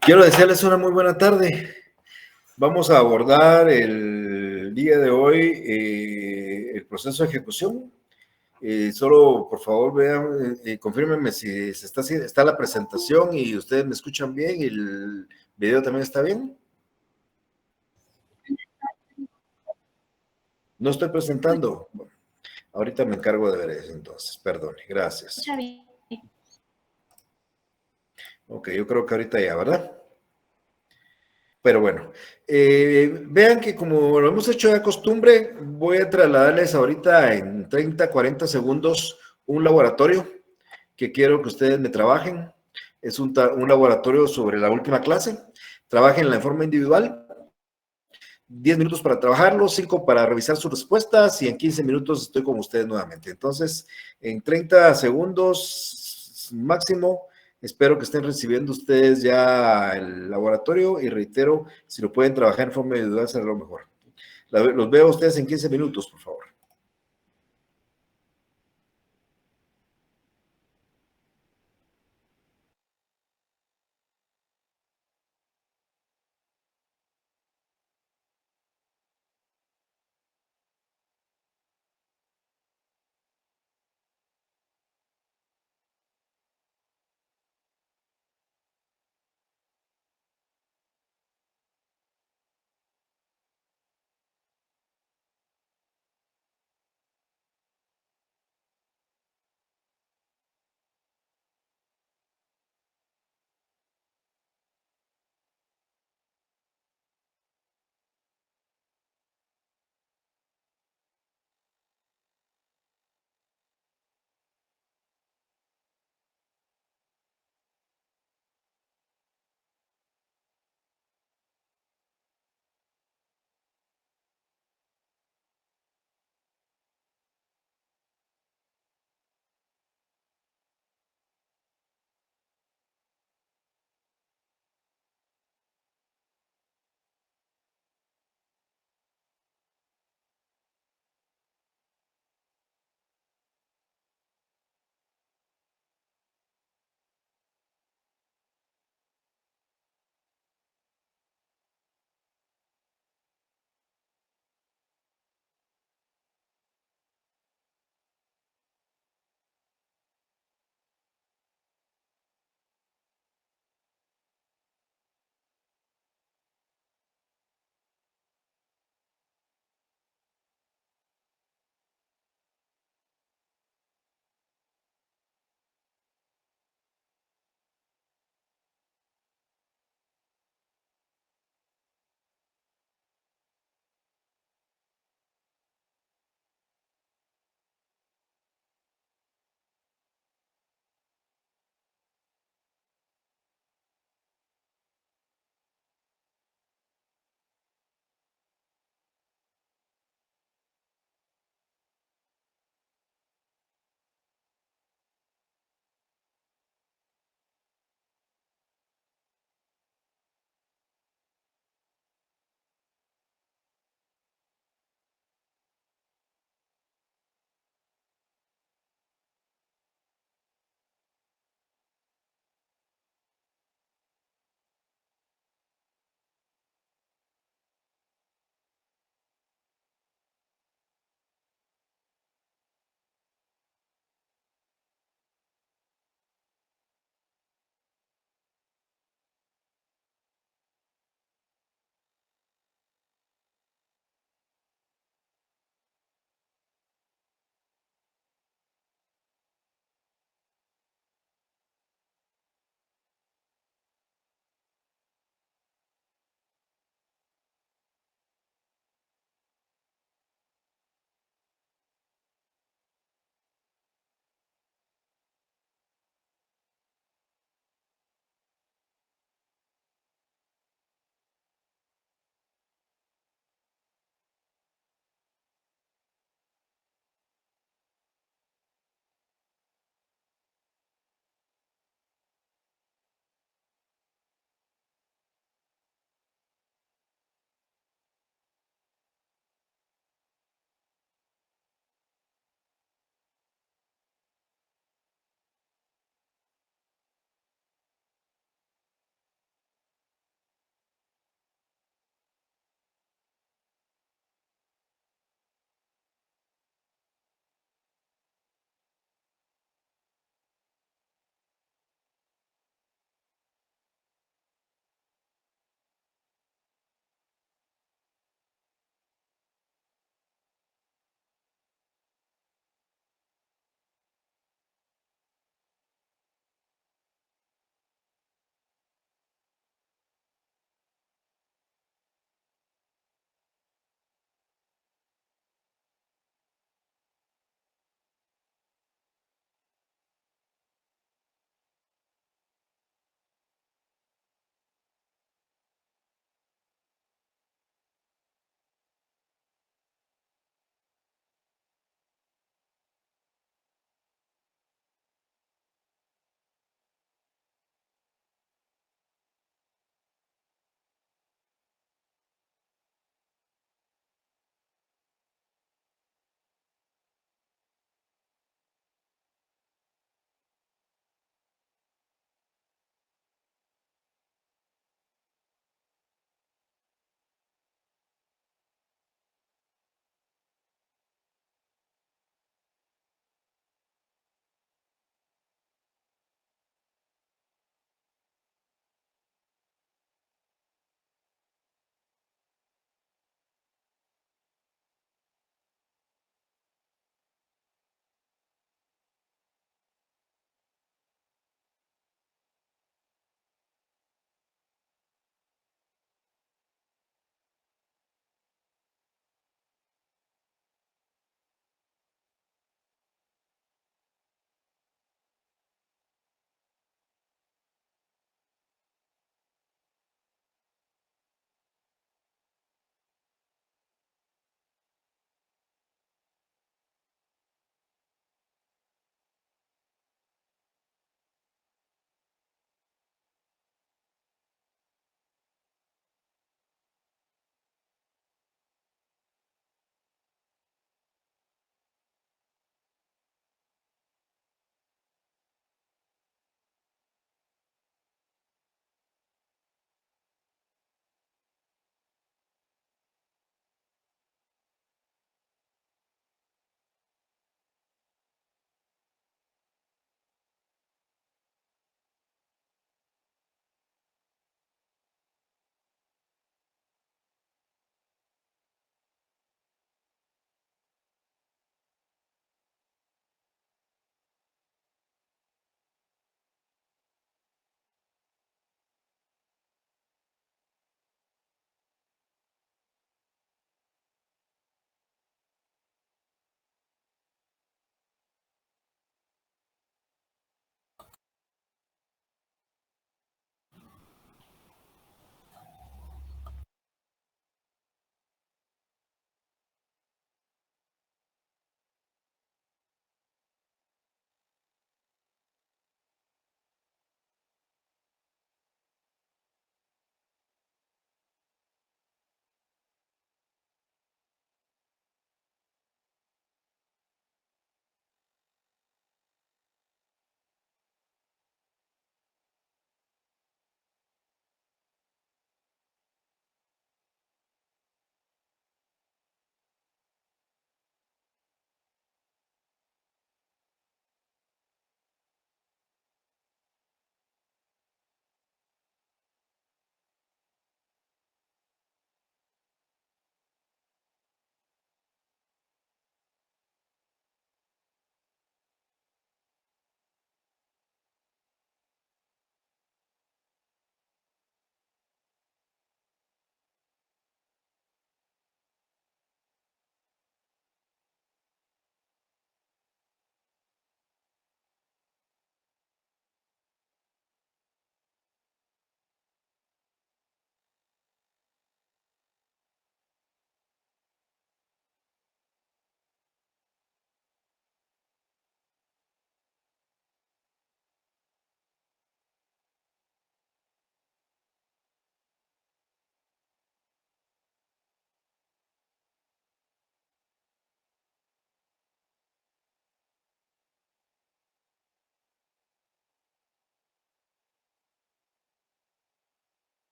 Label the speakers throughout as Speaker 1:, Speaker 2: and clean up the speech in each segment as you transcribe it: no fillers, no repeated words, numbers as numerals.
Speaker 1: Quiero desearles una muy buena tarde. Vamos a abordar el día de hoy el proceso de ejecución. Solo, por favor, vean, confírmenme si está la presentación y ustedes me escuchan bien y el video también está bien. No estoy presentando. Bueno, ahorita me encargo de ver eso, entonces. Perdone, gracias. Ok, yo creo que ahorita ya, ¿verdad? Pero bueno, vean que como lo hemos hecho de costumbre, voy a trasladarles ahorita en 30, 40 segundos un laboratorio que quiero que ustedes me trabajen. Es un laboratorio sobre la última clase. Trabajen en forma individual. 10 minutos para trabajarlo, 5 para revisar sus respuestas y en 15 minutos estoy con ustedes nuevamente. Entonces, en 30 segundos máximo, espero que estén recibiendo ustedes ya el laboratorio y reitero, si lo pueden trabajar en forma individual será lo mejor. Los veo a ustedes en 15 minutos, por favor.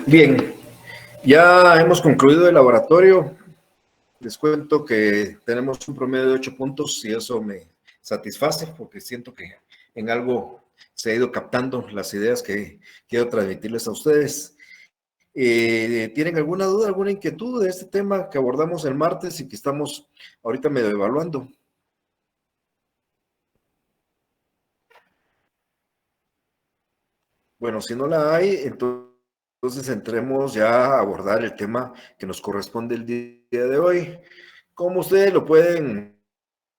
Speaker 1: Bien, ya hemos concluido el laboratorio. Les cuento que tenemos un promedio de 8 puntos y eso me satisface porque siento que en algo se ha ido captando las ideas que quiero transmitirles a ustedes. ¿Tienen alguna duda, alguna inquietud de este tema que abordamos el martes y que estamos ahorita medio evaluando? Bueno, si no la hay, entonces entremos ya a abordar el tema que nos corresponde el día de hoy. Como ustedes lo pueden,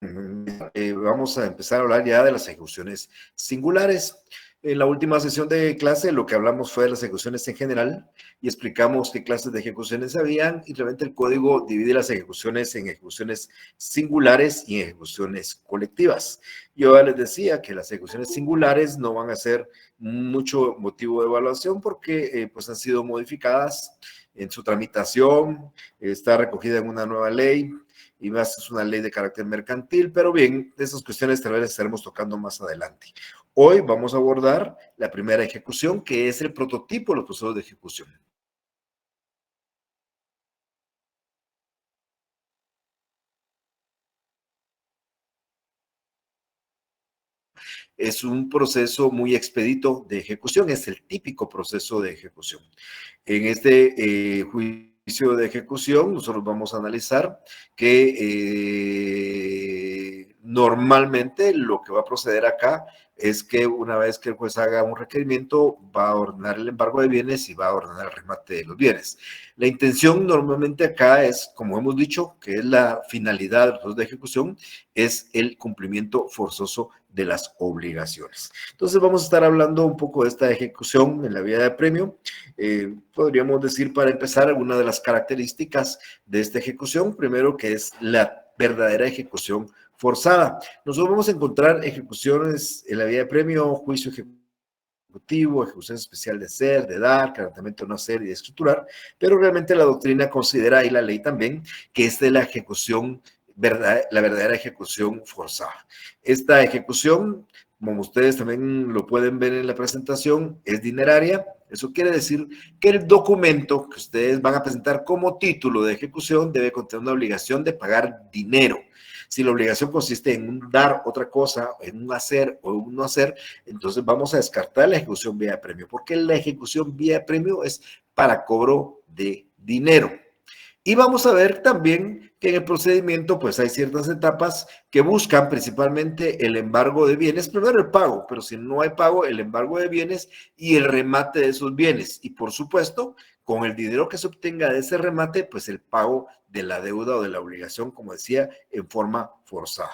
Speaker 1: vamos a empezar a hablar ya de las ejecuciones singulares. En la última sesión de clase lo que hablamos fue de las ejecuciones en general y explicamos qué clases de ejecuciones habían y realmente el código divide las ejecuciones en ejecuciones singulares y en ejecuciones colectivas. Yo ya les decía que las ejecuciones singulares no van a ser mucho motivo de evaluación porque pues han sido modificadas en su tramitación, está recogida en una nueva ley y más es una ley de carácter mercantil, pero bien, de esas cuestiones tal vez las estaremos tocando más adelante. Hoy vamos a abordar la primera ejecución, que es el prototipo de los procesos de ejecución. Es un proceso muy expedito de ejecución, es el típico proceso de ejecución. En este juicio de ejecución, nosotros vamos a analizar que normalmente lo que va a proceder acá es que una vez que el juez haga un requerimiento, va a ordenar el embargo de bienes y va a ordenar el remate de los bienes. La intención normalmente acá es, como hemos dicho, que es la finalidad del proceso de ejecución, es el cumplimiento forzoso de las obligaciones. Entonces vamos a estar hablando un poco de esta ejecución en la vía de premio. Podríamos decir para empezar algunas de las características de esta ejecución. Primero que es la verdadera ejecución forzada. Nosotros vamos a encontrar ejecuciones en la vía de premio, juicio ejecutivo, ejecución especial de hacer, de dar, quebrantamiento de no hacer y de escriturar, pero realmente la doctrina considera y la ley también que esta es la ejecución, la verdadera ejecución forzada. Esta ejecución, como ustedes también lo pueden ver en la presentación, es dineraria. Eso quiere decir que el documento que ustedes van a presentar como título de ejecución debe contener una obligación de pagar dinero. Si la obligación consiste en un dar otra cosa, en un hacer o un no hacer, entonces vamos a descartar la ejecución vía premio, porque la ejecución vía premio es para cobro de dinero. Y vamos a ver también que en el procedimiento pues hay ciertas etapas que buscan principalmente el embargo de bienes, primero el pago, pero si no hay pago, el embargo de bienes y el remate de esos bienes. Y por supuesto, con el dinero que se obtenga de ese remate, pues el pago de la deuda o de la obligación, como decía, en forma forzada.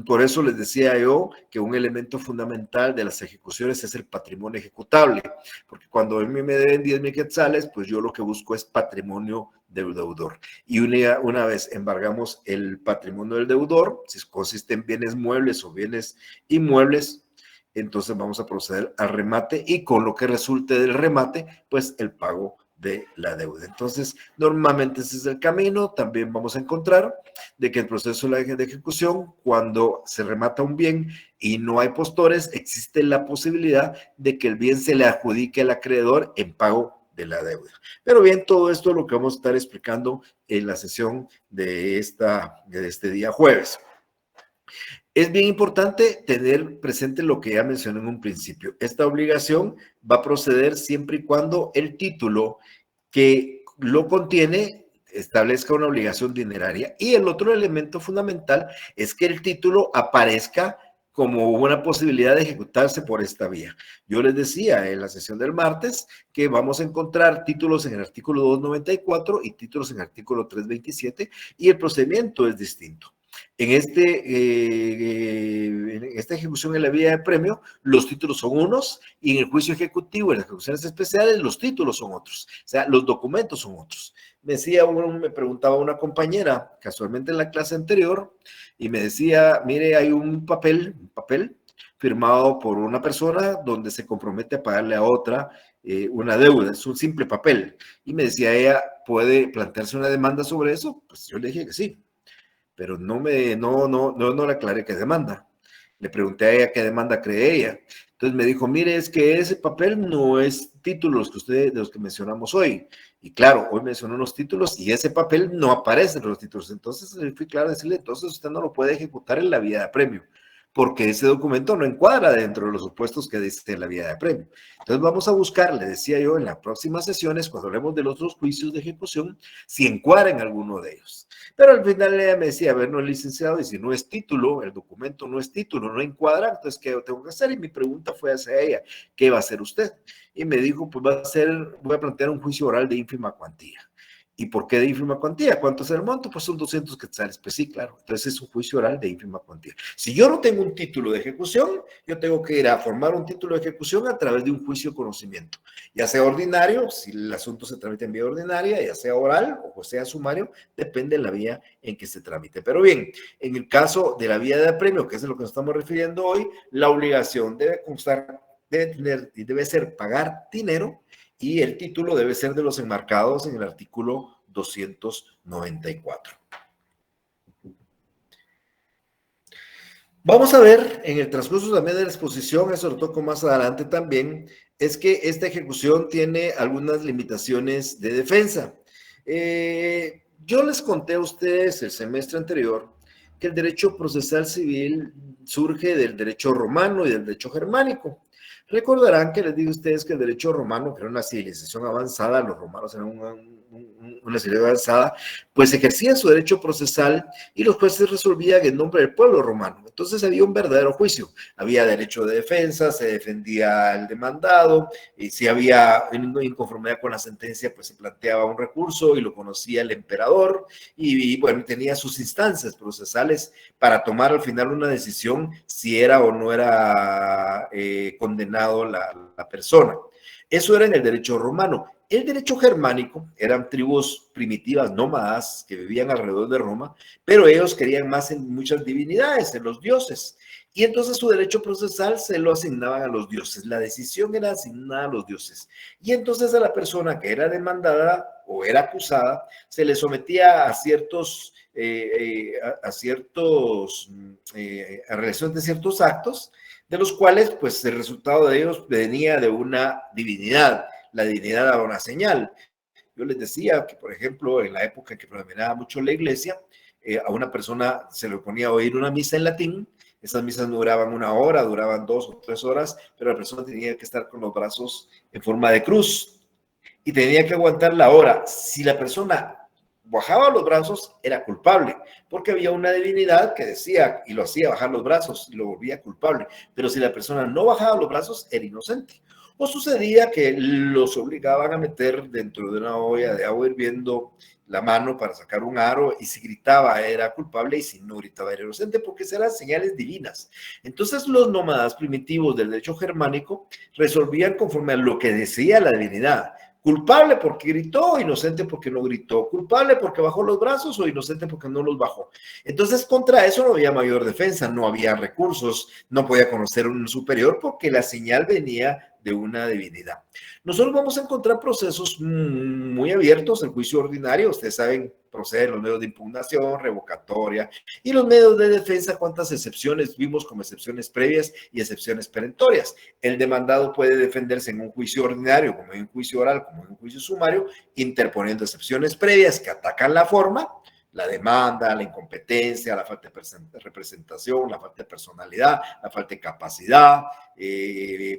Speaker 1: Por eso les decía yo que un elemento fundamental de las ejecuciones es el patrimonio ejecutable, porque cuando a mí me deben 10,000 quetzales, pues yo lo que busco es patrimonio del deudor. Y una vez embargamos el patrimonio del deudor, si consiste en bienes muebles o bienes inmuebles, entonces vamos a proceder al remate y con lo que resulte del remate, pues el pago de la deuda. Entonces, normalmente ese es el camino. También vamos a encontrar de que el proceso de ejecución, cuando se remata un bien y no hay postores, existe la posibilidad de que el bien se le adjudique al acreedor en pago de la deuda. Pero bien, todo esto es lo que vamos a estar explicando en la sesión de este día jueves. Es bien importante tener presente lo que ya mencioné en un principio. Esta obligación va a proceder siempre y cuando el título que lo contiene establezca una obligación dineraria. Y el otro elemento fundamental es que el título aparezca como una posibilidad de ejecutarse por esta vía. Yo les decía en la sesión del martes que vamos a encontrar títulos en el artículo 294 y títulos en el artículo 327 y el procedimiento es distinto. En esta ejecución en la vía de premio, los títulos son unos y en el juicio ejecutivo, en las ejecuciones especiales, los títulos son otros. O sea, los documentos son otros. Me preguntaba una compañera, casualmente en la clase anterior, y me decía, mire, hay un papel firmado por una persona donde se compromete a pagarle a otra una deuda, es un simple papel. Y me decía ella, ¿puede plantearse una demanda sobre eso? Pues yo le dije que sí, pero no le aclaré qué demanda. Le pregunté a ella qué demanda cree ella. Entonces me dijo, mire, es que ese papel no es títulos que de los que mencionamos hoy. Y claro, hoy mencionó unos títulos y ese papel no aparece en los títulos. Entonces fui claro a decirle, entonces usted no lo puede ejecutar en la vía de apremio, porque ese documento no encuadra dentro de los supuestos que dice en la vía de apremio. Entonces vamos a buscar, le decía yo, en las próximas sesiones, cuando hablemos de los otros juicios de ejecución, si encuadra en alguno de ellos. Pero al final ella me decía, a ver, no es licenciado, y si no es título, el documento no es título, no encuadra, entonces, ¿qué tengo que hacer? Y mi pregunta fue hacia ella, ¿qué va a hacer usted? Y me dijo, pues voy a plantear un juicio oral de ínfima cuantía. ¿Y por qué de ínfima cuantía? ¿Cuánto es el monto? Pues son 200 quetzales. Pues sí, claro. Entonces es un juicio oral de ínfima cuantía. Si yo no tengo un título de ejecución, yo tengo que ir a formar un título de ejecución a través de un juicio de conocimiento. Ya sea ordinario, si el asunto se tramita en vía ordinaria, ya sea oral o sea sumario, depende de la vía en que se tramite. Pero bien, en el caso de la vía de apremio, que es de lo que nos estamos refiriendo hoy, la obligación debe constar, debe ser pagar dinero, y el título debe ser de los enmarcados en el artículo 294. Vamos a ver en el transcurso también de la exposición, eso lo toco más adelante también, es que esta ejecución tiene algunas limitaciones de defensa. Yo les conté a ustedes el semestre anterior que el derecho procesal civil surge del derecho romano y del derecho germánico. Recordarán que les digo a ustedes que el derecho romano, que era una civilización avanzada, los romanos eran una civilización avanzada, pues ejercían su derecho procesal y los jueces resolvían en nombre del pueblo romano. Entonces había un verdadero juicio, había derecho de defensa, se defendía el demandado, y si había inconformidad con la sentencia, pues se planteaba un recurso y lo conocía el emperador, y bueno, tenía sus instancias procesales para tomar al final una decisión si era o no era condenado la persona. Eso era en el derecho romano. El derecho germánico eran tribus primitivas nómadas que vivían alrededor de Roma, pero ellos querían más en muchas divinidades, en los dioses. Y entonces su derecho procesal se lo asignaban a los dioses. La decisión era asignada a los dioses. Y entonces a la persona que era demandada o era acusada, se le sometía a ciertos, a realización de ciertos actos, de los cuales, pues, el resultado de ellos venía de una divinidad. La divinidad daba una señal. Yo les decía que, por ejemplo, en la época en que predominaba mucho la iglesia, a una persona se le ponía a oír una misa en latín. Esas misas no duraban 1 hora, duraban 2 o 3 horas, pero la persona tenía que estar con los brazos en forma de cruz y tenía que aguantar la hora. Si la persona bajaba los brazos, era culpable, porque había una divinidad que decía y lo hacía bajar los brazos y lo volvía culpable. Pero si la persona no bajaba los brazos, era inocente. O sucedía que los obligaban a meter dentro de una olla de agua hirviendo la mano para sacar un aro, y si gritaba era culpable y si no gritaba era inocente, porque eran señales divinas. Entonces los nómadas primitivos del derecho germánico resolvían conforme a lo que decía la divinidad. Culpable porque gritó, inocente porque no gritó. Culpable porque bajó los brazos o inocente porque no los bajó. Entonces, contra eso no había mayor defensa, no había recursos, no podía conocer un superior porque la señal venía de una divinidad. Nosotros vamos a encontrar procesos muy abiertos. El juicio ordinario, ustedes saben, proceden los medios de impugnación, revocatoria, y los medios de defensa, cuántas excepciones vimos como excepciones previas y excepciones perentorias. El demandado puede defenderse en un juicio ordinario, como en un juicio oral, como en un juicio sumario, interponiendo excepciones previas que atacan la forma, la demanda, la incompetencia, la falta de representación, la falta de personalidad, la falta de capacidad,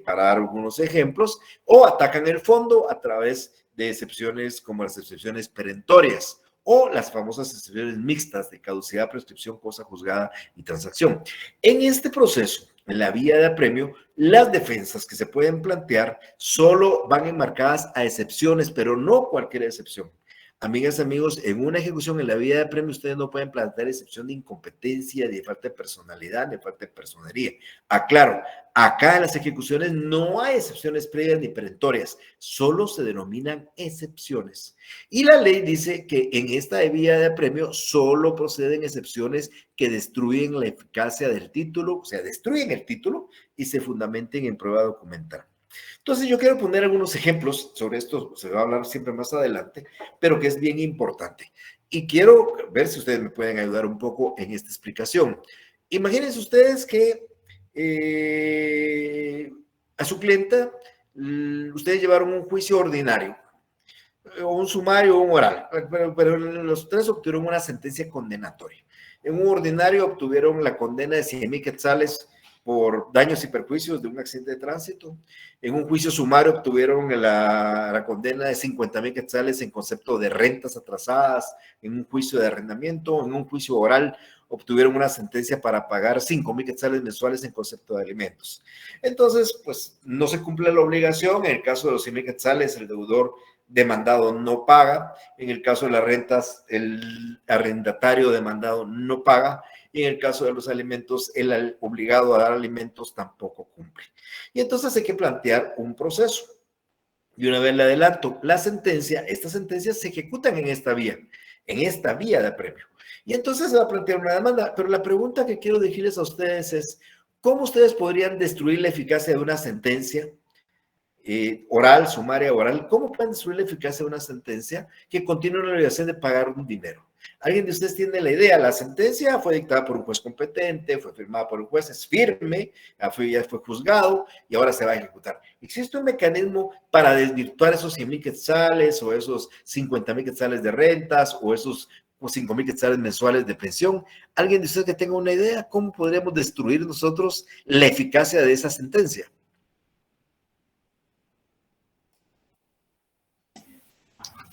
Speaker 1: para dar algunos ejemplos, o atacan el fondo a través de excepciones como las excepciones perentorias o las famosas excepciones mixtas de caducidad, prescripción, cosa juzgada y transacción. En este proceso, en la vía de apremio, las defensas que se pueden plantear solo van enmarcadas a excepciones, pero no cualquier excepción. Amigas, amigos, en una ejecución en la vía de apremio ustedes no pueden plantear excepción de incompetencia, de falta de personalidad, de falta de personería. Aclaro, acá en las ejecuciones no hay excepciones previas ni perentorias, solo se denominan excepciones. Y la ley dice que en esta vía de apremio solo proceden excepciones que destruyen la eficacia del título, o sea, destruyen el título y se fundamenten en prueba documental. Entonces yo quiero poner algunos ejemplos sobre esto, se va a hablar siempre más adelante, pero que es bien importante. Y quiero ver si ustedes me pueden ayudar un poco en esta explicación. Imagínense ustedes que a su clienta, ustedes llevaron un juicio ordinario, o un sumario o un oral, pero los tres obtuvieron una sentencia condenatoria. En un ordinario obtuvieron la condena de 100,000 quetzales por daños y perjuicios de un accidente de tránsito. En un juicio sumario obtuvieron la condena de 50,000 quetzales en concepto de rentas atrasadas, en un juicio de arrendamiento. En un juicio oral obtuvieron una sentencia para pagar 5,000 quetzales mensuales en concepto de alimentos. Entonces, pues no se cumple la obligación. En el caso de los 100,000 quetzales, el deudor demandado no paga. En el caso de las rentas, el arrendatario demandado no paga. Y en el caso de los alimentos, el obligado a dar alimentos tampoco cumple. Y entonces hay que plantear un proceso. Y una vez le adelanto, estas sentencias se ejecutan en esta vía de apremio. Y entonces se va a plantear una demanda. Pero la pregunta que quiero dirigirles a ustedes es, ¿cómo ustedes podrían destruir la eficacia de una sentencia oral, sumaria, oral? ¿Cómo pueden destruir la eficacia de una sentencia que contiene una obligación de pagar un dinero? ¿Alguien de ustedes tiene la idea? La sentencia fue dictada por un juez competente, fue firmada por un juez, es firme, ya fue juzgado y ahora se va a ejecutar. ¿Existe un mecanismo para desvirtuar esos 100,000 quetzales o esos 50,000 quetzales de rentas o esos 5,000 quetzales mensuales de pensión? ¿Alguien de ustedes que tenga una idea? ¿Cómo podríamos destruir nosotros la eficacia de esa sentencia?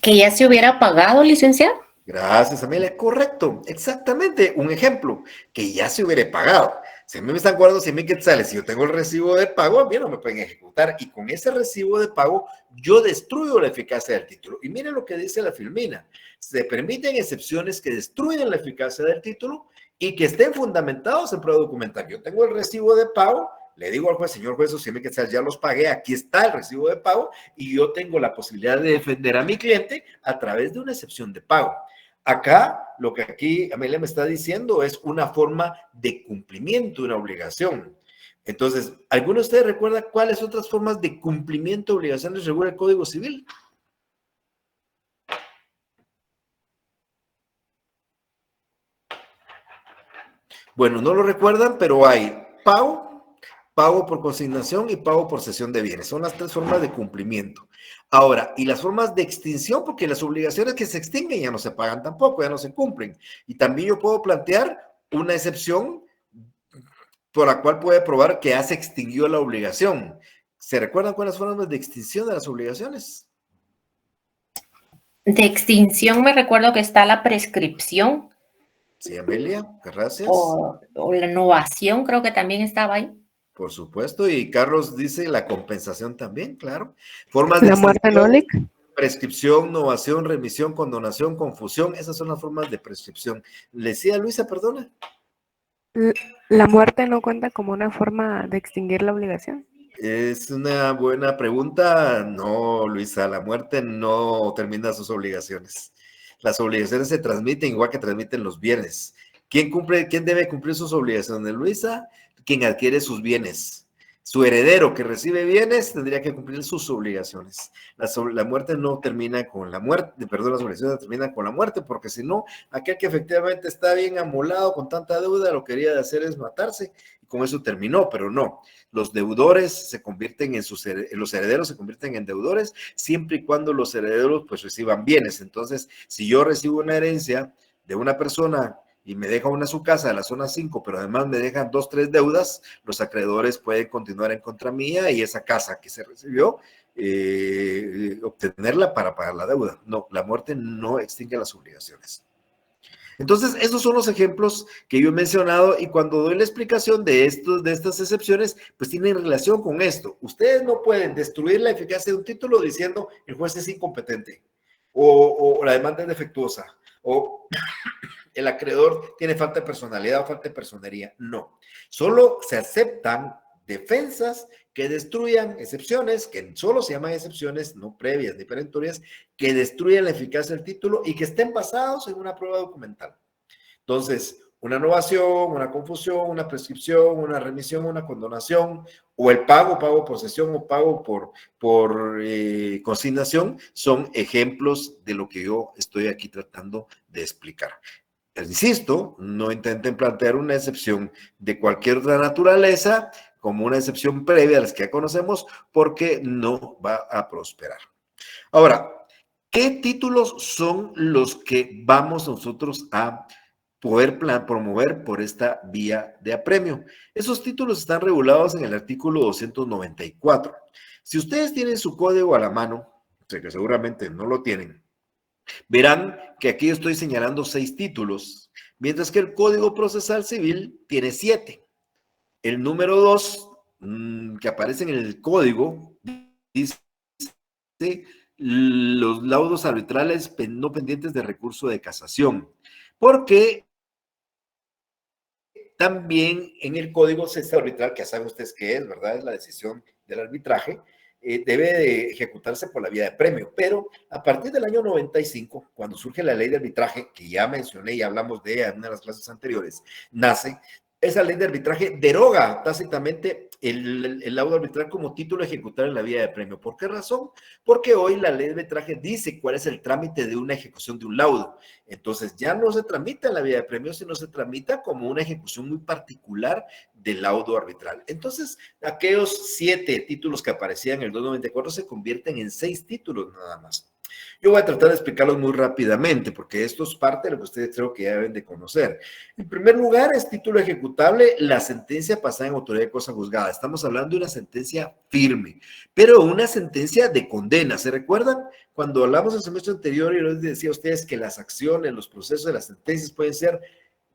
Speaker 2: ¿Que ya se hubiera pagado, licenciado?
Speaker 1: Gracias, Amelia. Correcto, exactamente. Un ejemplo, que ya se hubiera pagado. Si a mí me están cobrando 100,000 quetzales y yo tengo el recibo de pago, a mí no me pueden ejecutar. Y con ese recibo de pago, yo destruyo la eficacia del título. Y miren lo que dice la Filmina. Se permiten excepciones que destruyen la eficacia del título y que estén fundamentados en prueba documental. Yo tengo el recibo de pago, le digo al juez, señor juez, esos 100,000 quetzales ya los pagué, aquí está el recibo de pago y yo tengo la posibilidad de defender a mi cliente a través de una excepción de pago. Acá, lo que aquí Amelia me está diciendo es una forma de cumplimiento de una obligación. Entonces, ¿alguno de ustedes recuerda cuáles otras formas de cumplimiento de obligaciones regula el Código Civil? Bueno, no lo recuerdan, pero hay pago, pago por consignación y pago por cesión de bienes. Son las tres formas de cumplimiento. Ahora, y las formas de extinción, porque las obligaciones que se extinguen ya no se pagan tampoco, ya no se cumplen. Y también yo puedo plantear una excepción por la cual puede probar que ya se extinguió la obligación. ¿Se recuerdan cuáles fueron las formas de extinción de las obligaciones?
Speaker 2: De extinción me recuerdo que está la prescripción.
Speaker 1: Sí, Amelia, gracias.
Speaker 2: O la innovación, creo que también estaba ahí.
Speaker 1: Por supuesto, y Carlos dice la compensación también, claro. Formas
Speaker 3: de la muerte NOLIC.
Speaker 1: Prescripción, novación, remisión, condonación, confusión, esas son las formas de prescripción. Le decía Luisa, perdona.
Speaker 3: ¿La muerte no cuenta como una forma de extinguir la obligación?
Speaker 1: Es una buena pregunta. No, Luisa, la muerte no termina sus obligaciones. Las obligaciones se transmiten igual que transmiten los bienes. ¿Quién debe cumplir sus obligaciones, Luisa? Quien adquiere sus bienes. Su heredero que recibe bienes tendría que cumplir sus obligaciones. La muerte no termina con la muerte, perdón, las obligaciones terminan con la muerte, porque si no, aquel que efectivamente está bien amolado con tanta deuda, lo que quería hacer es matarse, y con eso terminó, pero no. Los deudores se convierten los herederos se convierten en deudores siempre y cuando los herederos pues reciban bienes. Entonces, si yo recibo una herencia de una persona y me deja una su casa de la zona 5, pero además me dejan 2, 3 deudas, los acreedores pueden continuar en contra mía y esa casa que se recibió, obtenerla para pagar la deuda. No, la muerte no extingue las obligaciones. Entonces, esos son los ejemplos que yo he mencionado y cuando doy la explicación de estas excepciones, pues tienen relación con esto. Ustedes no pueden destruir la eficacia de un título diciendo el juez es incompetente o la demanda es defectuosa o el acreedor tiene falta de personalidad o falta de personería. No, solo se aceptan defensas que destruyan excepciones, que solo se llaman excepciones, no previas ni perentorias, que destruyan la eficacia del título y que estén basados en una prueba documental. Entonces, una novación, una confusión, una prescripción, una remisión, una condonación, o el pago por cesión o pago por consignación, son ejemplos de lo que yo estoy aquí tratando de explicar. Insisto, no intenten plantear una excepción de cualquier otra naturaleza como una excepción previa a las que ya conocemos, porque no va a prosperar. Ahora, ¿qué títulos son los que vamos nosotros a poder promover por esta vía de apremio? Esos títulos están regulados en el artículo 294. Si ustedes tienen su código a la mano, sé que seguramente no lo tienen, verán que aquí estoy señalando 6 títulos, mientras que el Código Procesal Civil tiene 7. El número 2, que aparece en el código, dice los laudos arbitrales no pendientes de recurso de casación, porque también en el código cese arbitral, que ya saben ustedes qué es, ¿verdad? Es la decisión del arbitraje, debe de ejecutarse por la vía de apremio, pero a partir del año 95, cuando surge la ley de arbitraje, que ya mencioné y hablamos de ella en una de las clases anteriores, nace. Esa ley de arbitraje deroga tácitamente el laudo arbitral como título ejecutar en la vía de apremio. ¿Por qué razón? Porque hoy la ley de arbitraje dice cuál es el trámite de una ejecución de un laudo. Entonces ya no se tramita en la vía de apremio, sino se tramita como una ejecución muy particular del laudo arbitral. Entonces, aquellos 7 títulos que aparecían en el 294 se convierten en 6 títulos nada más. Yo voy a tratar de explicarlos muy rápidamente, porque esto es parte de lo que ustedes creo que ya deben de conocer. En primer lugar, es título ejecutable la sentencia pasada en autoridad de cosa juzgada. Estamos hablando de una sentencia firme, pero una sentencia de condena. ¿Se recuerdan? Cuando hablamos el semestre anterior, yo les decía a ustedes que las acciones, los procesos de las sentencias pueden ser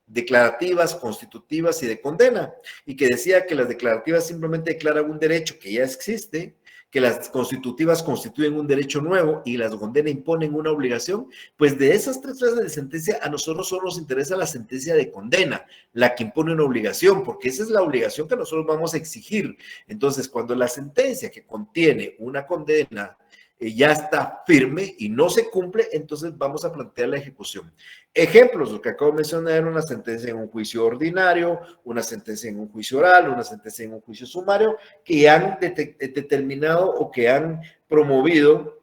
Speaker 1: declarativas, constitutivas y de condena, y que decía que las declarativas simplemente declaran un derecho que ya existe, que las constitutivas constituyen un derecho nuevo y las de condena imponen una obligación. Pues de esas 3 clases de sentencia, a nosotros solo nos interesa la sentencia de condena, la que impone una obligación, porque esa es la obligación que nosotros vamos a exigir. Entonces, cuando la sentencia que contiene una condena ya está firme y no se cumple, entonces vamos a plantear la ejecución. Ejemplos, lo que acabo de mencionar, una sentencia en un juicio ordinario, una sentencia en un juicio oral, una sentencia en un juicio sumario, que han determinado o que han promovido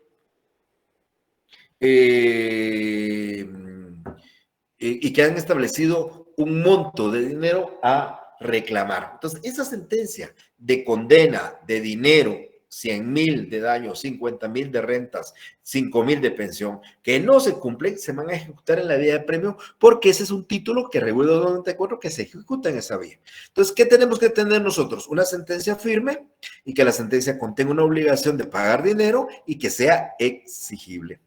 Speaker 1: y que han establecido un monto de dinero a reclamar. Entonces, esa sentencia de condena de dinero, 100,000 de daño, 50,000 de rentas, 5,000 de pensión, que no se cumplen, se van a ejecutar en la vía de apremio, porque ese es un título que regula el 94 que se ejecuta en esa vía. Entonces, ¿qué tenemos que tener nosotros? Una sentencia firme y que la sentencia contenga una obligación de pagar dinero y que sea exigible.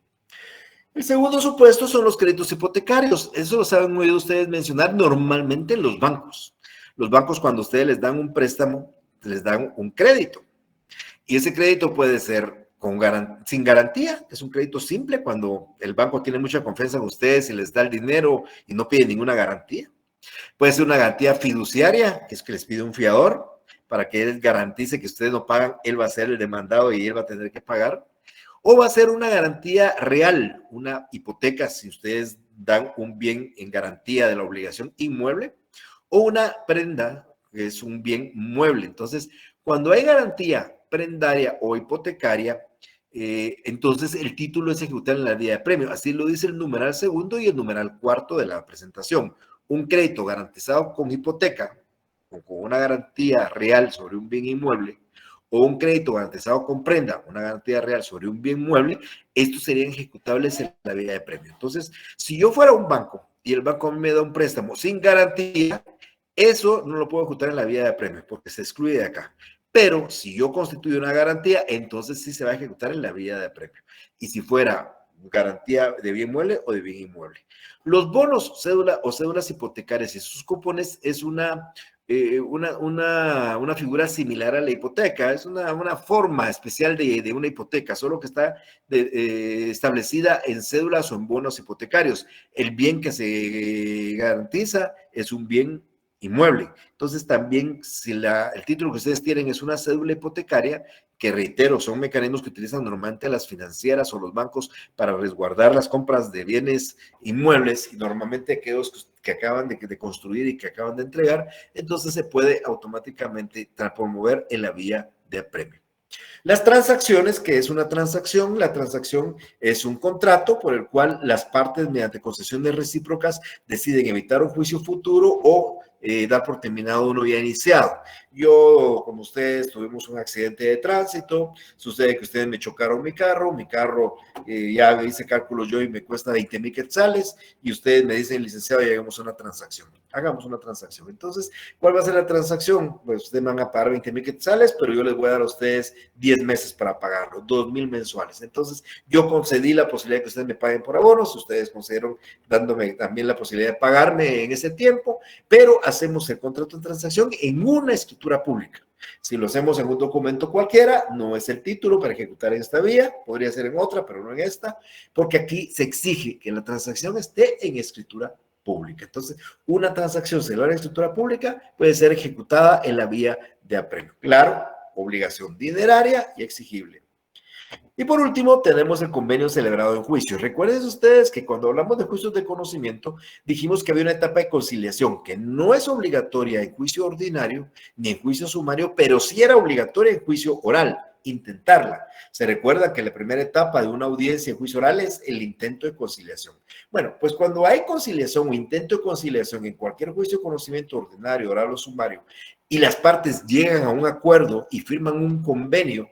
Speaker 1: El segundo supuesto son los créditos hipotecarios. Eso lo saben muy bien ustedes mencionar normalmente en los bancos. Los bancos, cuando ustedes les dan un préstamo, les dan un crédito. Y ese crédito puede ser sin garantía, es un crédito simple cuando el banco tiene mucha confianza en ustedes y les da el dinero y no pide ninguna garantía. Puede ser una garantía fiduciaria, que es que les pide un fiador para que él garantice que ustedes no pagan, él va a ser el demandado y él va a tener que pagar. O va a ser una garantía real, una hipoteca, si ustedes dan un bien en garantía de la obligación inmueble, o una prenda, que es un bien mueble. Entonces, cuando hay garantía prendaria o hipotecaria, entonces el título es ejecutable en la vía de apremio. Así lo dice el numeral segundo y el numeral cuarto de la presentación. Un crédito garantizado con hipoteca o con una garantía real sobre un bien inmueble, o un crédito garantizado con prenda, una garantía real sobre un bien mueble, estos serían ejecutables en la vía de apremio. Entonces, si yo fuera un banco y el banco me da un préstamo sin garantía, eso no lo puedo ejecutar en la vía de apremio porque se excluye de acá. Pero si yo constituyo una garantía, entonces sí se va a ejecutar en la vía de apremio. Y si fuera garantía de bien mueble o de bien inmueble. Los bonos, cédula o cédulas hipotecarias y sus cupones es una figura similar a la hipoteca, es una forma especial de una hipoteca, solo que está establecida en cédulas o en bonos hipotecarios. El bien que se garantiza es un bien inmueble. Entonces también si el título que ustedes tienen es una cédula hipotecaria, que reitero, son mecanismos que utilizan normalmente las financieras o los bancos para resguardar las compras de bienes inmuebles y normalmente aquellos que acaban de construir y que acaban de entregar, entonces se puede automáticamente promover en la vía de apremio. Las transacciones, que es una transacción, la transacción es un contrato por el cual las partes mediante concesiones recíprocas deciden evitar un juicio futuro o dar por terminado uno ya iniciado. Yo, como ustedes, tuvimos un accidente de tránsito, sucede que ustedes me chocaron mi carro, ya hice cálculos yo y me cuesta 20,000 quetzales, y ustedes me dicen, licenciado, ya hagamos una transacción. Hagamos una transacción. Entonces, ¿cuál va a ser la transacción? Pues ustedes me van a pagar 20,000 quetzales, pero yo les voy a dar a ustedes 10 meses para pagarlo, 2,000 mensuales. Entonces, yo concedí la posibilidad de que ustedes me paguen por abonos, ustedes concedieron dándome también la posibilidad de pagarme en ese tiempo, pero hacemos el contrato de transacción en una escritura pública. Si lo hacemos en un documento cualquiera, no es el título para ejecutar en esta vía, podría ser en otra, pero no en esta, porque aquí se exige que la transacción esté en escritura pública. Entonces, una transacción celular en escritura pública puede ser ejecutada en la vía de apremio. Claro, obligación dineraria y exigible. Y por último, tenemos el convenio celebrado en juicio. Recuerden ustedes que cuando hablamos de juicios de conocimiento, dijimos que había una etapa de conciliación que no es obligatoria en juicio ordinario ni en juicio sumario, pero sí era obligatoria en juicio oral, intentarla. Se recuerda que la primera etapa de una audiencia en juicio oral es el intento de conciliación. Bueno, pues cuando hay conciliación o intento de conciliación en cualquier juicio de conocimiento ordinario, oral o sumario, y las partes llegan a un acuerdo y firman un convenio,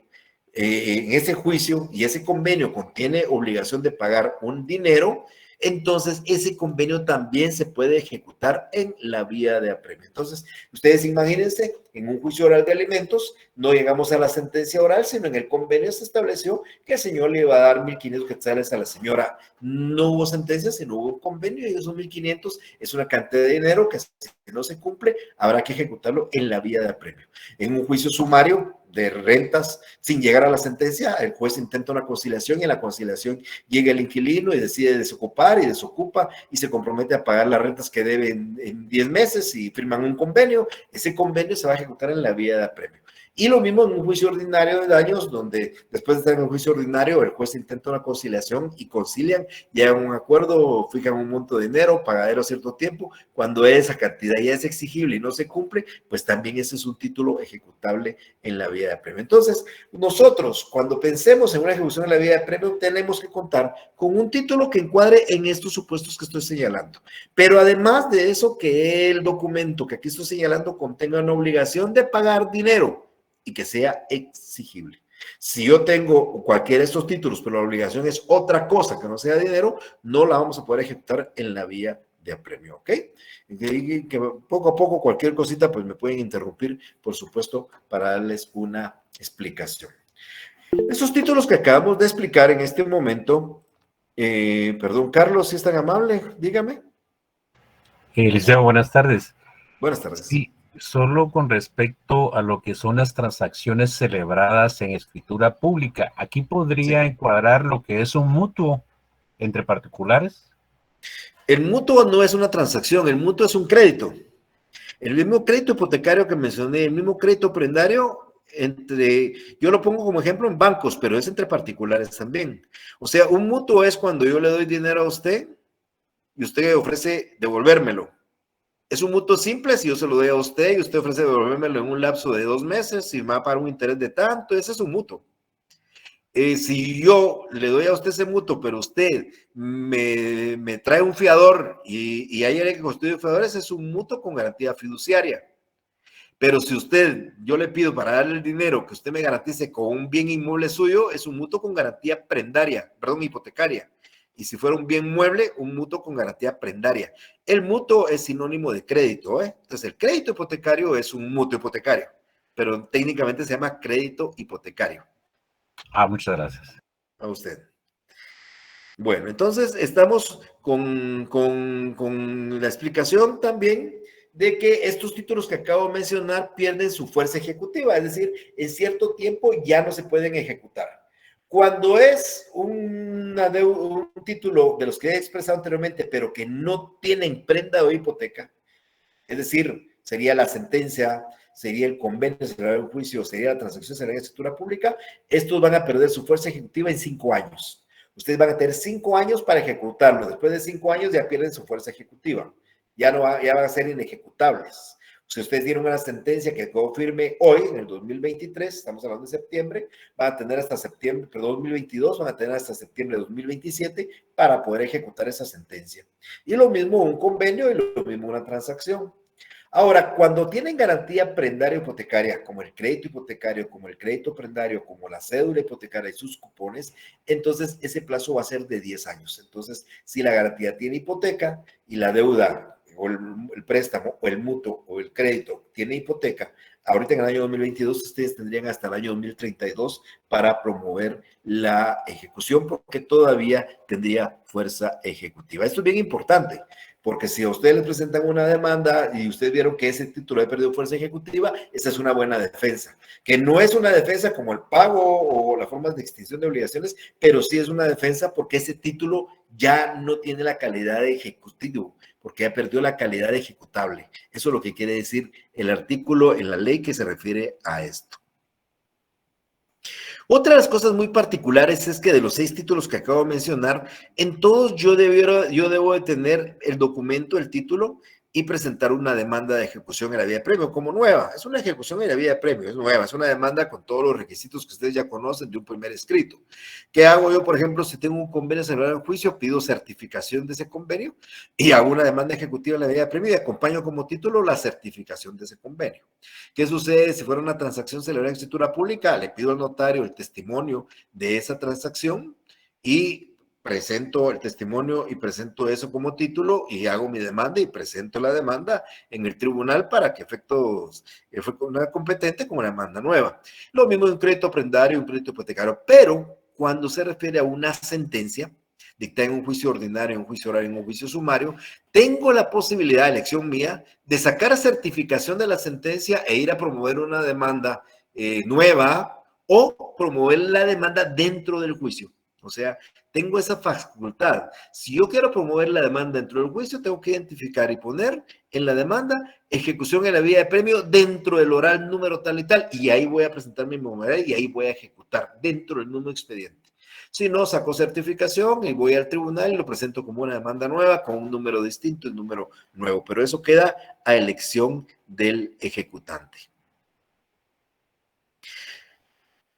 Speaker 1: en ese juicio y ese convenio contiene obligación de pagar un dinero, entonces ese convenio también se puede ejecutar en la vía de apremio. Entonces, ustedes imagínense, en un juicio oral de alimentos, no llegamos a la sentencia oral, sino en el convenio se estableció que el señor le iba a dar 1,500 quetzales a la señora. No hubo sentencia, sino hubo un convenio, y esos 1,500 es una cantidad de dinero que si no se cumple, habrá que ejecutarlo en la vía de apremio. En un juicio sumario de rentas, sin llegar a la sentencia, el juez intenta una conciliación y en la conciliación llega el inquilino y decide desocupar y desocupa y se compromete a pagar las rentas que debe en 10 meses y firman un convenio. Ese convenio se va a ejecutar en la vía de apremio. Y lo mismo en un juicio ordinario de daños, donde después de estar en un juicio ordinario, el juez intenta una conciliación y concilian, llegan a un acuerdo, fijan un monto de dinero, pagadero a cierto tiempo. Cuando esa cantidad ya es exigible y no se cumple, pues también ese es un título ejecutable en la vía de apremio. Entonces, nosotros, cuando pensemos en una ejecución en la vía de apremio, tenemos que contar con un título que encuadre en estos supuestos que estoy señalando. Pero además de eso, que el documento que aquí estoy señalando contenga una obligación de pagar dinero y que sea exigible. Si yo tengo cualquiera de estos títulos, pero la obligación es otra cosa que no sea dinero, no la vamos a poder ejecutar en la vía de apremio, ¿ok? Que poco a poco cualquier cosita, pues me pueden interrumpir, por supuesto, para darles una explicación. Esos títulos que acabamos de explicar en este momento, perdón, Carlos, si es tan amable, dígame.
Speaker 4: Liceo, buenas tardes.
Speaker 1: Buenas tardes.
Speaker 4: Sí, solo con respecto a lo que son las transacciones celebradas en escritura pública, ¿aquí podría encuadrar lo que es un mutuo entre particulares?
Speaker 1: El mutuo no es una transacción, el mutuo es un crédito. El mismo crédito hipotecario que mencioné, el mismo crédito prendario, yo lo pongo como ejemplo en bancos, pero es entre particulares también. O sea, un mutuo es cuando yo le doy dinero a usted y usted ofrece devolvérmelo. Es un mutuo simple si yo se lo doy a usted y usted ofrece devolvérmelo en un lapso de 2 meses y me va a pagar un interés de tanto, ese es un mutuo. Si yo le doy a usted ese mutuo, pero usted me trae un fiador y hay alguien que constituye fiadores, es un mutuo con garantía fiduciaria. Pero si yo le pido para darle el dinero que usted me garantice con un bien inmueble suyo, es un mutuo con garantía hipotecaria. Y si fuera un bien mueble, un mutuo con garantía prendaria. El mutuo es sinónimo de crédito, ¿eh? Entonces, el crédito hipotecario es un mutuo hipotecario, pero técnicamente se llama crédito hipotecario.
Speaker 4: Muchas gracias.
Speaker 1: A usted. Bueno, entonces estamos con la explicación también de que estos títulos que acabo de mencionar pierden su fuerza ejecutiva, es decir, en cierto tiempo ya no se pueden ejecutar. Cuando es un título de los que he expresado anteriormente, pero que no tienen prenda o hipoteca, es decir, sería la sentencia, sería el convenio, sería el juicio, sería la transacción, sería la escritura pública, estos van a perder su fuerza ejecutiva en 5 años. Ustedes van a tener 5 años para ejecutarlo. Después de 5 años ya pierden su fuerza ejecutiva. Ya van a ser inejecutables. Si ustedes dieron una sentencia que quedó firme hoy, en el 2023, estamos hablando de septiembre, van a tener hasta septiembre, perdón, 2022, van a tener hasta septiembre de 2027 para poder ejecutar esa sentencia. Y lo mismo un convenio y lo mismo una transacción. Ahora, cuando tienen garantía prendaria hipotecaria, como el crédito hipotecario, como el crédito prendario, como la cédula hipotecaria y sus cupones, entonces ese plazo va a ser de 10 años. Entonces, si la garantía tiene hipoteca y la deuda o el préstamo o el mutuo o el crédito tiene hipoteca, ahorita en el año 2022 ustedes tendrían hasta el año 2032 para promover la ejecución porque todavía tendría fuerza ejecutiva. Esto es bien importante. Porque si a ustedes les presentan una demanda y ustedes vieron que ese título ha perdido fuerza ejecutiva, esa es una buena defensa. Que no es una defensa como el pago o las formas de extinción de obligaciones, pero sí es una defensa porque ese título ya no tiene la calidad de ejecutivo, porque ya perdió la calidad de ejecutable. Eso es lo que quiere decir el artículo en la ley que se refiere a esto. Otra de las cosas muy particulares es que de los 6 títulos que acabo de mencionar, en todos yo debo de tener el documento, el título, y presentar una demanda de ejecución en la vía de premio como nueva. Es una ejecución en la vía de premio, es nueva, es una demanda con todos los requisitos que ustedes ya conocen de un primer escrito. ¿Qué hago yo, por ejemplo, si tengo un convenio celebrado en juicio? Pido certificación de ese convenio y hago una demanda ejecutiva en la vía de premio y acompaño como título la certificación de ese convenio. ¿Qué sucede si fuera una transacción celebrada en escritura pública? Le pido al notario el testimonio de esa transacción y presento el testimonio y presento eso como título y hago mi demanda y presento la demanda en el tribunal para que efectos fue una competente como una demanda nueva. Lo mismo de un crédito prendario y un crédito hipotecario, pero cuando se refiere a una sentencia dictada en un juicio ordinario, en un juicio oral, en un juicio sumario, tengo la posibilidad, elección mía, de sacar certificación de la sentencia e ir a promover una demanda nueva o promover la demanda dentro del juicio. O sea, tengo esa facultad. Si yo quiero promover la demanda dentro del juicio, tengo que identificar y poner en la demanda ejecución en la vía de premio dentro del oral número tal y tal, y ahí voy a presentar mi memorial y ahí voy a ejecutar dentro del mismo expediente. Si no, saco certificación y voy al tribunal y lo presento como una demanda nueva con un número distinto, un número nuevo, pero eso queda a elección del ejecutante.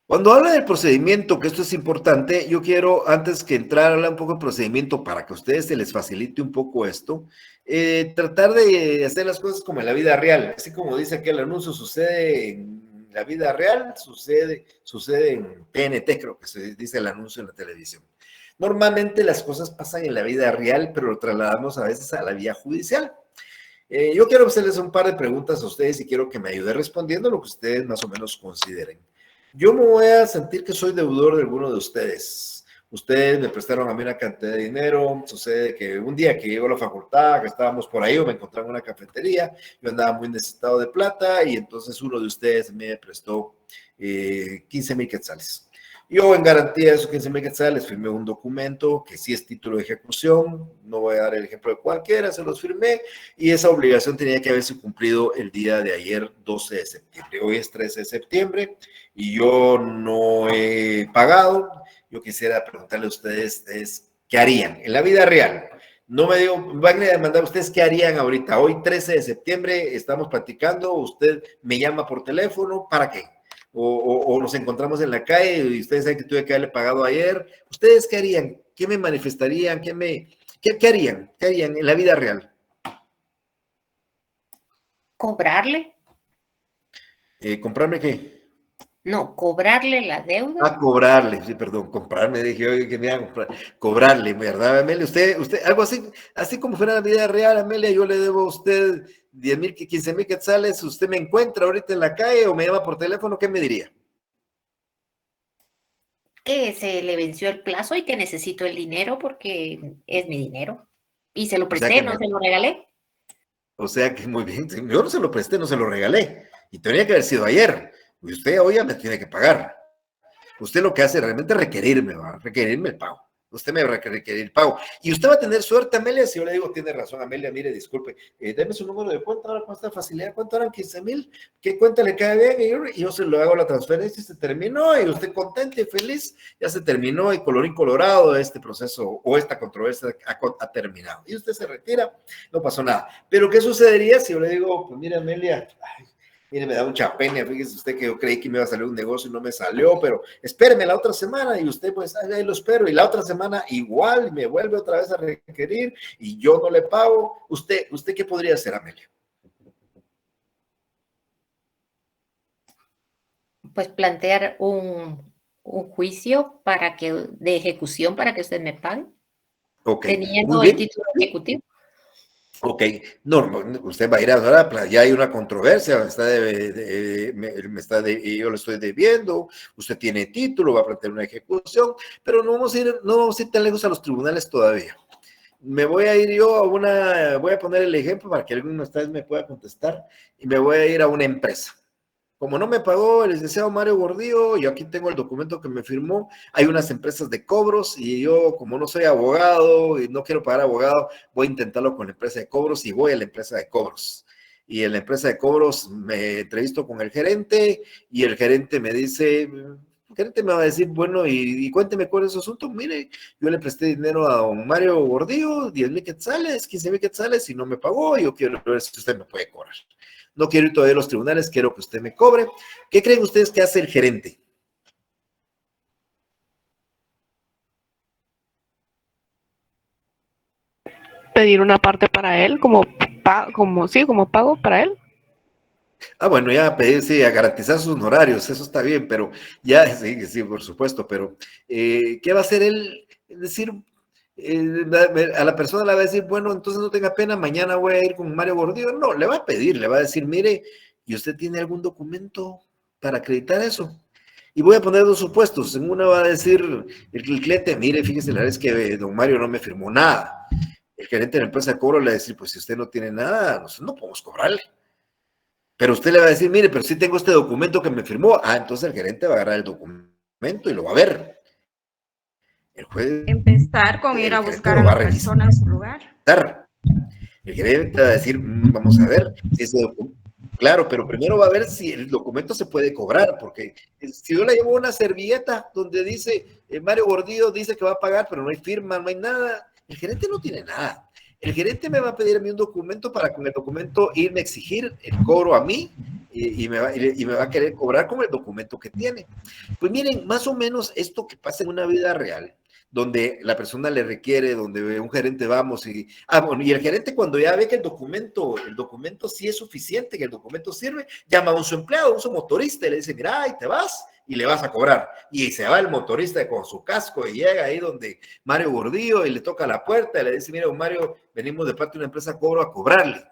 Speaker 1: Cuando habla del procedimiento, que esto es importante, yo quiero, antes que entrar, hablar un poco del procedimiento para que a ustedes se les facilite un poco esto, tratar de hacer las cosas como en la vida real, así como dice aquel anuncio, sucede en la vida real, sucede en TNT, creo que se dice el anuncio en la televisión. Normalmente las cosas pasan en la vida real, pero lo trasladamos a veces a la vía judicial. Yo quiero hacerles un par de preguntas a ustedes y quiero que me ayuden respondiendo lo que ustedes más o menos consideren. Yo me voy a sentir que soy deudor de alguno de ustedes. Ustedes me prestaron a mí una cantidad de dinero. Sucede que un día que llego a la facultad, que estábamos por ahí o me encontraba en una cafetería, yo andaba muy necesitado de plata y entonces uno de ustedes me prestó 15,000 quetzales. Yo en garantía de esos 15,000 quetzales firmé un documento que sí es título de ejecución, no voy a dar el ejemplo de cualquiera, se los firmé y esa obligación tenía que haberse cumplido el día de ayer, 12 de septiembre. Hoy es 13 de septiembre y yo no he pagado. Yo quisiera preguntarle a ustedes qué harían en la vida real. No me digo, van a demandar ustedes qué harían ahorita. Hoy 13 de septiembre estamos platicando, usted me llama por teléfono, ¿para qué? O nos encontramos en la calle y ustedes saben que tuve que haberle pagado ayer. ¿Ustedes qué harían? ¿Qué me manifestarían? ¿Qué harían? ¿Qué harían en la vida real?
Speaker 2: ¿Cobrarle?
Speaker 1: ¿Comprarme qué?
Speaker 2: No, cobrarle la deuda.
Speaker 1: Ah, cobrarle, sí, perdón, comprarme, dije, oye, que me iba a comprar, cobrarle, ¿verdad, Amelia? Usted, algo así como fuera la vida real, Amelia, yo le debo a usted 10,000, 15,000 quetzales, usted me encuentra ahorita en la calle o me llama por teléfono, ¿qué me diría?
Speaker 2: Que se le venció el plazo y que necesito el dinero porque es mi dinero. Y se lo presté, no se lo regalé.
Speaker 1: O sea que muy bien, yo no se lo presté, no se lo regalé. Y tenía que haber sido ayer. Y usted hoy ya me tiene que pagar. Usted lo que hace realmente es requerirme, ¿va? Requerirme el pago. Usted me va a requerir el pago. Y usted va a tener suerte, Amelia, si yo le digo, tiene razón, Amelia, mire, disculpe, deme su número de cuenta ahora con esta facilidad. ¿Cuánto eran? 15,000. ¿Qué cuenta le cae bien? Y yo se lo hago la transferencia y se terminó. Y usted contento y feliz, ya se terminó y colorín colorado este proceso o esta controversia ha terminado. Y usted se retira, no pasó nada. Pero ¿qué sucedería si yo le digo, pues mire, Amelia, ay, mire, me da mucha pena, fíjese usted que yo creí que me iba a salir un negocio y no me salió, pero espéreme la otra semana y usted pues ahí lo espero y la otra semana igual me vuelve otra vez a requerir y yo no le pago. ¿Usted qué podría hacer, Amelia?
Speaker 2: pues plantear un juicio de ejecución para que usted me pague,
Speaker 1: Ok, muy
Speaker 2: teniendo el
Speaker 1: bien.
Speaker 2: título ejecutivo.
Speaker 1: Ok, no, usted va a ir ahora, ya hay una controversia, yo le estoy debiendo, usted tiene título, va a plantear una ejecución, pero no vamos a ir tan lejos a los tribunales todavía. Me voy a ir yo voy a poner el ejemplo para que alguno de ustedes me pueda contestar, y me voy a ir a una empresa. Como no me pagó el licenciado Mario Gordillo, yo aquí tengo el documento que me firmó, hay unas empresas de cobros y yo, como no soy abogado y no quiero pagar abogado, voy a intentarlo con la empresa de cobros y voy a la empresa de cobros. Y en la empresa de cobros me entrevisto con el gerente y el gerente me dice, el gerente me va a decir, bueno, y cuénteme cuál es su asunto. Mire, yo le presté dinero a don Mario Gordillo, 10,000 quetzales, 15,000 quetzales y no me pagó, y yo quiero ver si usted me puede cobrar. No quiero ir todavía a los tribunales, quiero que usted me cobre. ¿Qué creen ustedes que hace el gerente?
Speaker 3: Pedir una parte para él, como pago para él.
Speaker 1: Ah, bueno, ya pedir, sí, a garantizar sus honorarios, eso está bien, pero ya, sí, por supuesto, pero ¿qué va a hacer él? Es decir, a la persona le va a decir, bueno, entonces no tenga pena, mañana voy a ir con Mario Gordillo. No, le va a pedir, le va a decir, mire, ¿y usted tiene algún documento para acreditar eso? Y voy a poner dos supuestos. En una va a decir el cliente, mire, fíjese, la verdad es que don Mario no me firmó nada. El gerente de la empresa de cobro le va a decir, pues si usted no tiene nada, nosotros no podemos cobrarle. Pero usted le va a decir, mire, pero sí tengo este documento que me firmó. Ah, entonces el gerente va a agarrar el documento y lo va a ver. El juez,
Speaker 5: Empezar con ir
Speaker 1: el
Speaker 5: a
Speaker 1: gerente
Speaker 5: buscar
Speaker 1: lo
Speaker 5: a
Speaker 1: va a
Speaker 5: la
Speaker 1: revisar.
Speaker 5: persona en su lugar.
Speaker 1: El gerente va a decir, vamos a ver si ese documento. Claro, pero primero va a ver si el documento se puede cobrar, porque si yo le llevo una servilleta donde dice, Mario Gordillo dice que va a pagar, pero no hay firma, no hay nada, el gerente no tiene nada. El gerente me va a pedir a mí un documento para con el documento irme a exigir el cobro a mí y me va a querer cobrar con el documento que tiene. Pues miren, más o menos esto que pasa en una vida real, donde la persona le requiere, donde un gerente vamos bueno, y el gerente cuando ya ve que el documento sí es suficiente, que el documento sirve, llama a su empleado, a su motorista y le dice, mira, ahí te vas y le vas a cobrar. Y se va el motorista con su casco y llega ahí donde Mario Gordillo y le toca la puerta y le dice, mira, Mario, venimos de parte de una empresa cobro a cobrarle.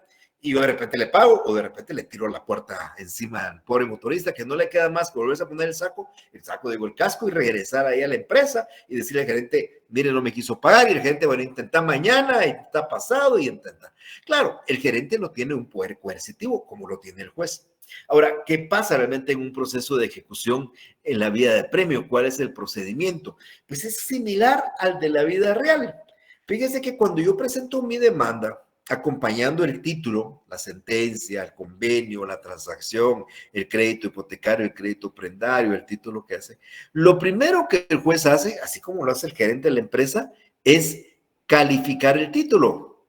Speaker 1: Y yo de repente le pago o de repente le tiro la puerta encima al pobre motorista que no le queda más que volverse a poner el casco y regresar ahí a la empresa y decirle al gerente, mire, no me quiso pagar y el gerente, bueno, intenta mañana y está pasado y intenta. Claro, el gerente no tiene un poder coercitivo como lo tiene el juez. Ahora, ¿qué pasa realmente en un proceso de ejecución en la vía de premio? ¿Cuál es el procedimiento? Pues es similar al de la vida real. Fíjese que cuando yo presento mi demanda, acompañando el título, la sentencia, el convenio, la transacción, el crédito hipotecario, el crédito prendario, el título que hace, lo primero que el juez hace, así como lo hace el gerente de la empresa, es calificar el título.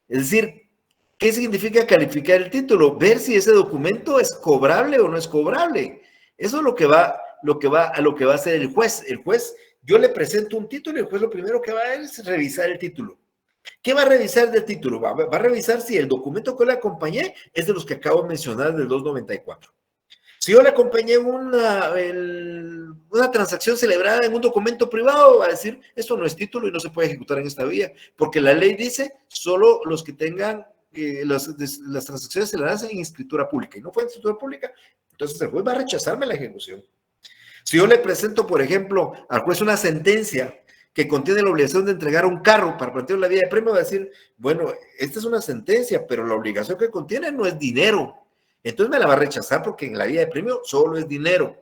Speaker 1: Es decir, ¿qué significa calificar el título? Ver si ese documento es cobrable o no es cobrable. Eso es lo que va a hacer el juez. El juez, yo le presento un título y el juez lo primero que va a hacer es revisar el título. ¿Qué va a revisar del título? Va a revisar si el documento que le acompañé es de los que acabo de mencionar del 294. Si yo le acompañé una transacción celebrada en un documento privado, va a decir, esto no es título y no se puede ejecutar en esta vía, porque la ley dice, solo los que tengan las transacciones celebradas en escritura pública, y no fue en escritura pública, entonces el juez va a rechazarme la ejecución. Si yo le presento, por ejemplo, al juez una sentencia que contiene la obligación de entregar un carro para plantear la vía de premio, va a decir, bueno, esta es una sentencia, pero la obligación que contiene no es dinero. Entonces me la va a rechazar porque en la vía de premio solo es dinero.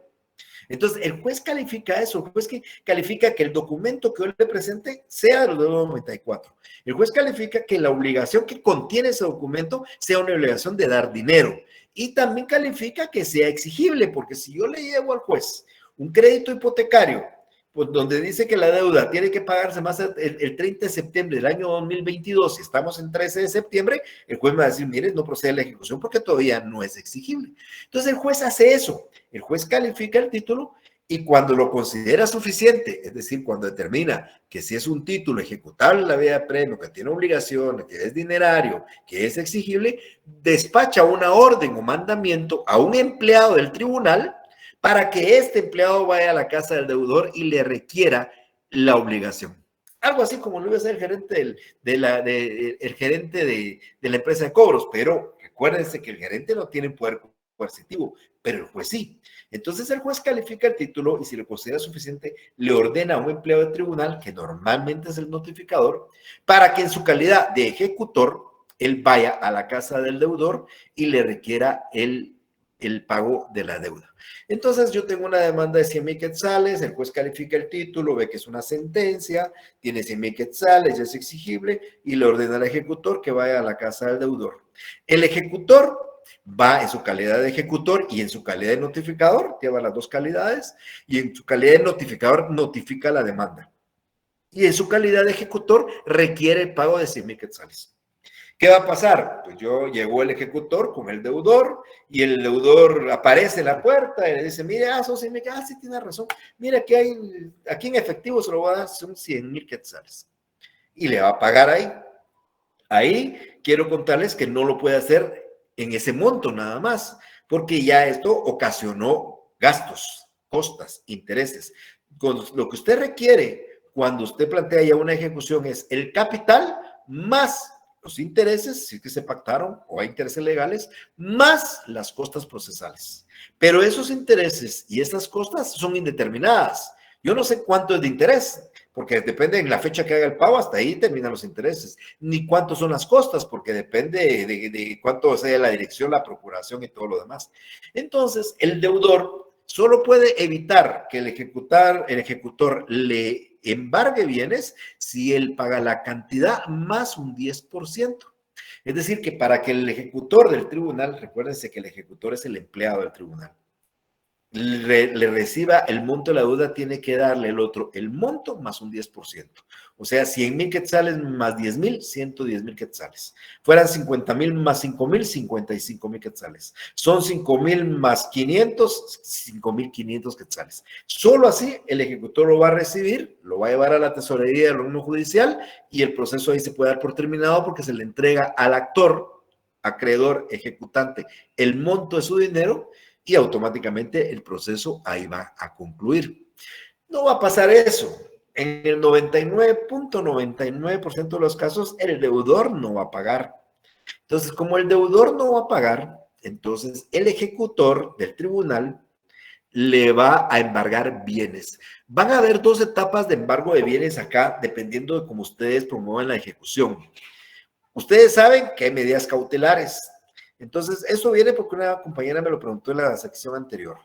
Speaker 1: Entonces el juez califica eso, el juez califica que el documento que yo le presente sea de los 94. El juez califica que la obligación que contiene ese documento sea una obligación de dar dinero. Y también califica que sea exigible, porque si yo le llevo al juez un crédito hipotecario, pues donde dice que la deuda tiene que pagarse más el 30 de septiembre del año 2022, si estamos en 13 de septiembre, el juez me va a decir, mire, no procede la ejecución porque todavía no es exigible. Entonces el juez hace eso, el juez califica el título y cuando lo considera suficiente, es decir, cuando determina que si es un título ejecutable en la vía de premio, que tiene obligaciones, que es dinerario, que es exigible, despacha una orden o mandamiento a un empleado del tribunal para que este empleado vaya a la casa del deudor y le requiera la obligación. Algo así como lo iba a hacer el gerente de la empresa de cobros, pero recuérdense que el gerente no tiene poder coercitivo, pero el juez sí. Entonces el juez califica el título y si lo considera suficiente, le ordena a un empleado de tribunal, que normalmente es el notificador, para que en su calidad de ejecutor, él vaya a la casa del deudor y le requiera el pago de la deuda. Entonces yo tengo una demanda de 100,000 quetzales, el juez califica el título, ve que es una sentencia, tiene 100,000 quetzales, ya es exigible y le ordena al ejecutor que vaya a la casa del deudor. El ejecutor va en su calidad de ejecutor y en su calidad de notificador, lleva las dos calidades, y en su calidad de notificador notifica la demanda. Y en su calidad de ejecutor requiere el pago de 100,000 quetzales. ¿Qué va a pasar? Pues llegó el ejecutor con el deudor y el deudor aparece en la puerta y le dice, mire, son 100,000 quetzales, sí tiene razón, mire que hay, aquí en efectivo se lo va a dar, son 100,000 quetzales. Y le va a pagar ahí. Ahí quiero contarles que no lo puede hacer en ese monto nada más, porque ya esto ocasionó gastos, costas, intereses. Con lo que usted requiere cuando usted plantea ya una ejecución es el capital más los intereses, si es que se pactaron o hay intereses legales, más las costas procesales. Pero esos intereses y esas costas son indeterminadas. Yo no sé cuánto es de interés, porque depende en la fecha que haga el pago, hasta ahí terminan los intereses, ni cuántos son las costas, porque depende de cuánto sea la dirección, la procuración y todo lo demás. Entonces, el deudor solo puede evitar que el ejecutor le embargue bienes si él paga la cantidad más un 10%. Es decir, que para que el ejecutor del tribunal, recuérdense que el ejecutor es el empleado del tribunal, le reciba el monto de la deuda, tiene que darle el otro, el monto más un 10%. O sea, 100,000 quetzales más 10,000, 110,000 quetzales. Fueran 50,000 más 5,000, 55,000 quetzales. Son 5,000 más 500, 5,500 quetzales. Solo así el ejecutor lo va a recibir, lo va a llevar a la tesorería del órgano judicial y el proceso ahí se puede dar por terminado porque se le entrega al actor, acreedor, ejecutante, el monto de su dinero y automáticamente el proceso ahí va a concluir. No va a pasar eso. En el 99.99% de los casos, el deudor no va a pagar. Entonces, como el deudor no va a pagar, entonces el ejecutor del tribunal le va a embargar bienes. Van a haber dos etapas de embargo de bienes acá, dependiendo de cómo ustedes promuevan la ejecución. Ustedes saben que hay medidas cautelares. Entonces, eso viene porque una compañera me lo preguntó en la sección anterior.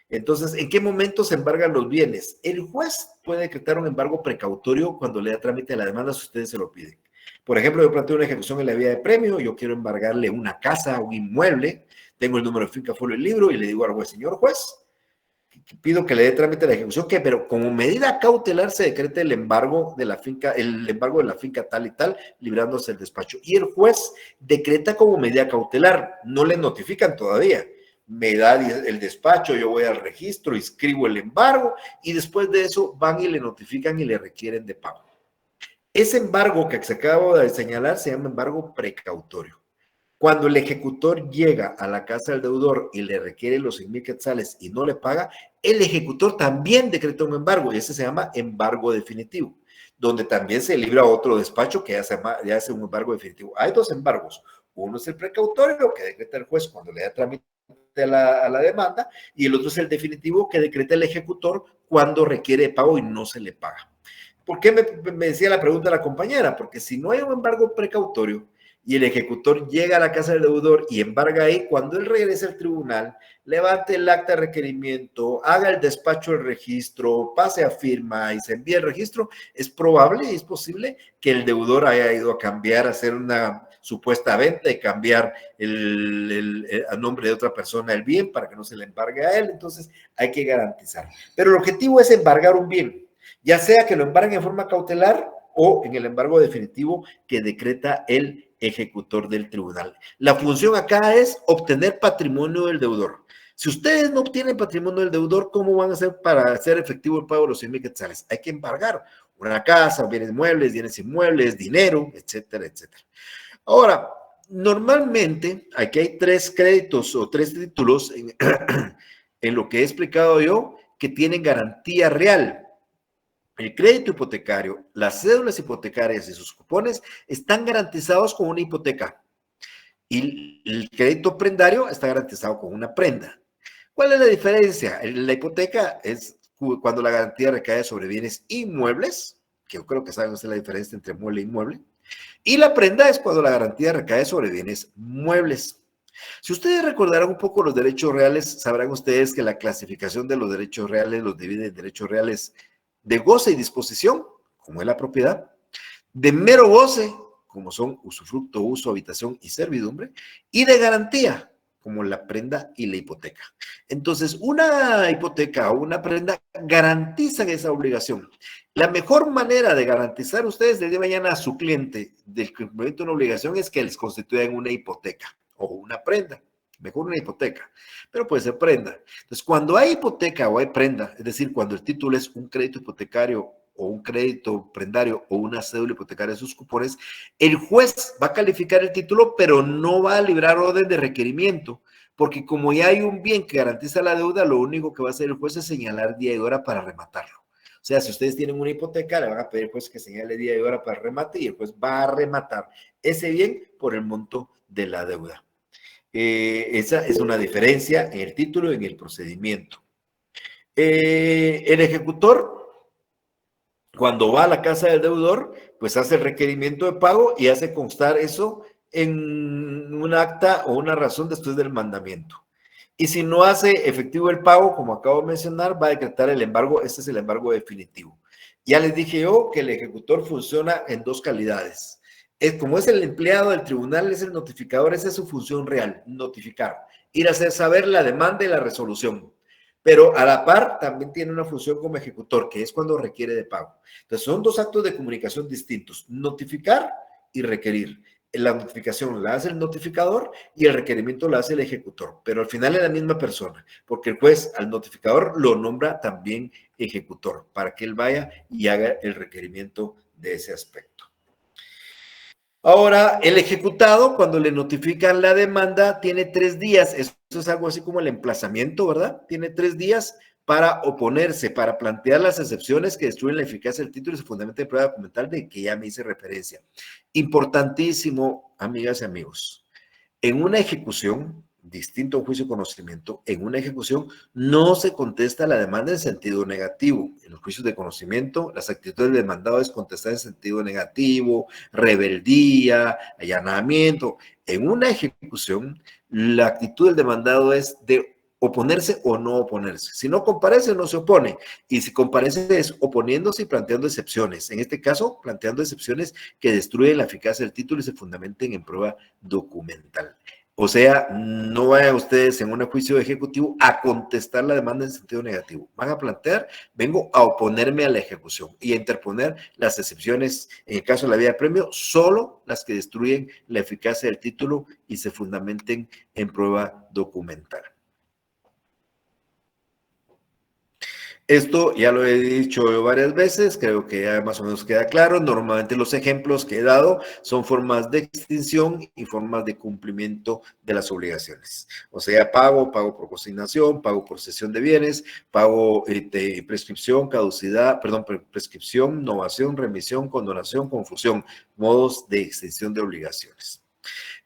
Speaker 1: Entonces, ¿en qué momento se embargan los bienes? El juez puede decretar un embargo precautorio cuando le da trámite a la demanda si ustedes se lo piden. Por ejemplo, yo planteo una ejecución en la vía de premio, yo quiero embargarle una casa, un inmueble, tengo el número de finca, folio y libro y le digo al juez, señor juez, pido que le dé trámite a la ejecución, ¿qué? Pero como medida cautelar se decreta el embargo de la finca tal y tal, librándose el despacho. Y el juez decreta como medida cautelar, no le notifican todavía. Me da el despacho, yo voy al registro, inscribo el embargo y después de eso van y le notifican y le requieren de pago. Ese embargo que se acaba de señalar se llama embargo precautorio. Cuando el ejecutor llega a la casa del deudor y le requiere los 100,000 quetzales y no le paga, el ejecutor también decreta un embargo y ese se llama embargo definitivo, donde también se libra otro despacho que ya hace un embargo definitivo. Hay dos embargos. Uno es el precautorio que decreta el juez cuando le da trámite a la demanda y el otro es el definitivo que decreta el ejecutor cuando requiere pago y no se le paga. ¿Por qué me decía la pregunta la compañera? Porque si no hay un embargo precautorio, y el ejecutor llega a la casa del deudor y embarga ahí, cuando él regrese al tribunal, levante el acta de requerimiento, haga el despacho del registro, pase a firma y se envíe el registro, es probable y es posible que el deudor haya ido a cambiar, a hacer una supuesta venta y cambiar a nombre de otra persona el bien para que no se le embargue a él. Entonces hay que garantizar. Pero el objetivo es embargar un bien, ya sea que lo embarguen en forma cautelar o en el embargo definitivo que decreta el ejecutor del tribunal. La función acá es obtener patrimonio del deudor. Si ustedes no obtienen patrimonio del deudor, ¿cómo van a hacer para hacer efectivo el pago de los 100,000 quetzales? Hay que embargar una casa, bienes muebles, bienes inmuebles, dinero, etcétera, etcétera. Ahora, normalmente, aquí hay 3 créditos o 3 títulos en lo que he explicado yo, que tienen garantía real. El crédito hipotecario, las cédulas hipotecarias y sus cupones están garantizados con una hipoteca. Y el crédito prendario está garantizado con una prenda. ¿Cuál es la diferencia? La hipoteca es cuando la garantía recae sobre bienes inmuebles, que yo creo que saben ustedes la diferencia entre mueble e inmueble, y la prenda es cuando la garantía recae sobre bienes muebles. Si ustedes recordarán un poco los derechos reales, sabrán ustedes que la clasificación de los derechos reales los divide en derechos reales de goce y disposición, como es la propiedad, de mero goce, como son usufructo, uso, habitación y servidumbre, y de garantía, como la prenda y la hipoteca. Entonces, una hipoteca o una prenda garantizan esa obligación. La mejor manera de garantizar ustedes desde mañana a su cliente del cumplimiento de una obligación es que les constituyan una hipoteca o una prenda. Mejor una hipoteca, pero puede ser prenda. Entonces, cuando hay hipoteca o hay prenda, es decir, cuando el título es un crédito hipotecario o un crédito prendario o una cédula hipotecaria de sus cupones, el juez va a calificar el título, pero no va a librar orden de requerimiento, porque como ya hay un bien que garantiza la deuda, lo único que va a hacer el juez es señalar día y hora para rematarlo. O sea, si ustedes tienen una hipoteca, le van a pedir al juez que señale día y hora para remate y el juez va a rematar ese bien por el monto de la deuda. Esa es una diferencia en el título y en el procedimiento. El ejecutor, cuando va a la casa del deudor, pues hace el requerimiento de pago y hace constar eso en un acta o una razón después del mandamiento. Y si no hace efectivo el pago, como acabo de mencionar, va a decretar el embargo. Este es el embargo definitivo. Ya les dije yo que el ejecutor funciona en dos calidades. Como es el empleado del tribunal, es el notificador, esa es su función real, notificar, ir a hacer saber la demanda y la resolución. Pero a la par también tiene una función como ejecutor, que es cuando requiere de pago. Entonces son dos actos de comunicación distintos, notificar y requerir. La notificación la hace el notificador y el requerimiento la hace el ejecutor, pero al final es la misma persona, porque el juez al notificador lo nombra también ejecutor, para que él vaya y haga el requerimiento de ese aspecto. Ahora, el ejecutado, cuando le notifican la demanda, tiene 3 días. Eso es algo así como el emplazamiento, ¿verdad? Tiene 3 días para oponerse, para plantear las excepciones que destruyen la eficacia del título y se fundamenta en prueba documental de que ya me hice referencia. Importantísimo, amigas y amigos. En una ejecución, distinto a un juicio de conocimiento, en una ejecución no se contesta la demanda en sentido negativo. En los juicios de conocimiento, las actitudes del demandado es contestar en sentido negativo, rebeldía, allanamiento. En una ejecución, la actitud del demandado es de oponerse o no oponerse. Si no comparece, no se opone. Y si comparece es oponiéndose y planteando excepciones. En este caso, planteando excepciones que destruyen la eficacia del título y se fundamenten en prueba documental. O sea, no vayan ustedes en un juicio ejecutivo a contestar la demanda en sentido negativo. Van a plantear, vengo a oponerme a la ejecución y a interponer las excepciones, en el caso de la vía de premio, solo las que destruyen la eficacia del título y se fundamenten en prueba documental. Esto ya lo he dicho varias veces, creo que ya más o menos queda claro. Normalmente los ejemplos que he dado son formas de extinción y formas de cumplimiento de las obligaciones. O sea, pago por consignación, pago por cesión de bienes, pago de prescripción, caducidad, perdón, prescripción, novación, remisión, condonación, confusión, modos de extinción de obligaciones.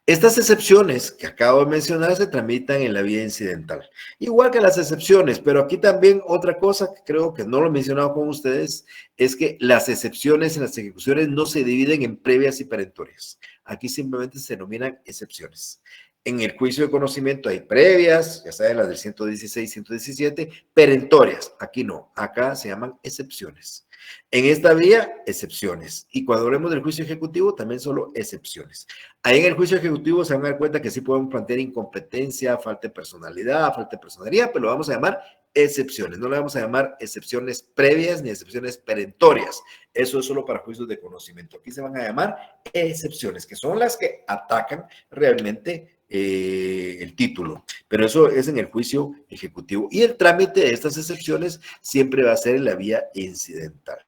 Speaker 1: Estas excepciones que acabo de mencionar se tramitan en la vía incidental, igual que las excepciones, pero aquí también otra cosa que creo que no lo he mencionado con ustedes es que las excepciones en las ejecuciones no se dividen en previas y perentorias. Aquí simplemente se denominan excepciones. En el juicio de conocimiento hay previas, ya saben, las del 116, 117, perentorias. Aquí no, acá se llaman excepciones. En esta vía, excepciones. Y cuando hablemos del juicio ejecutivo, también solo excepciones. Ahí en el juicio ejecutivo se van a dar cuenta que sí podemos plantear incompetencia, falta de personalidad, falta de personería, pero lo vamos a llamar excepciones. No le vamos a llamar excepciones previas ni excepciones perentorias. Eso es solo para juicios de conocimiento. Aquí se van a llamar excepciones, que son las que atacan realmente el título, pero eso es en el juicio ejecutivo y el trámite de estas excepciones siempre va a ser en la vía incidental.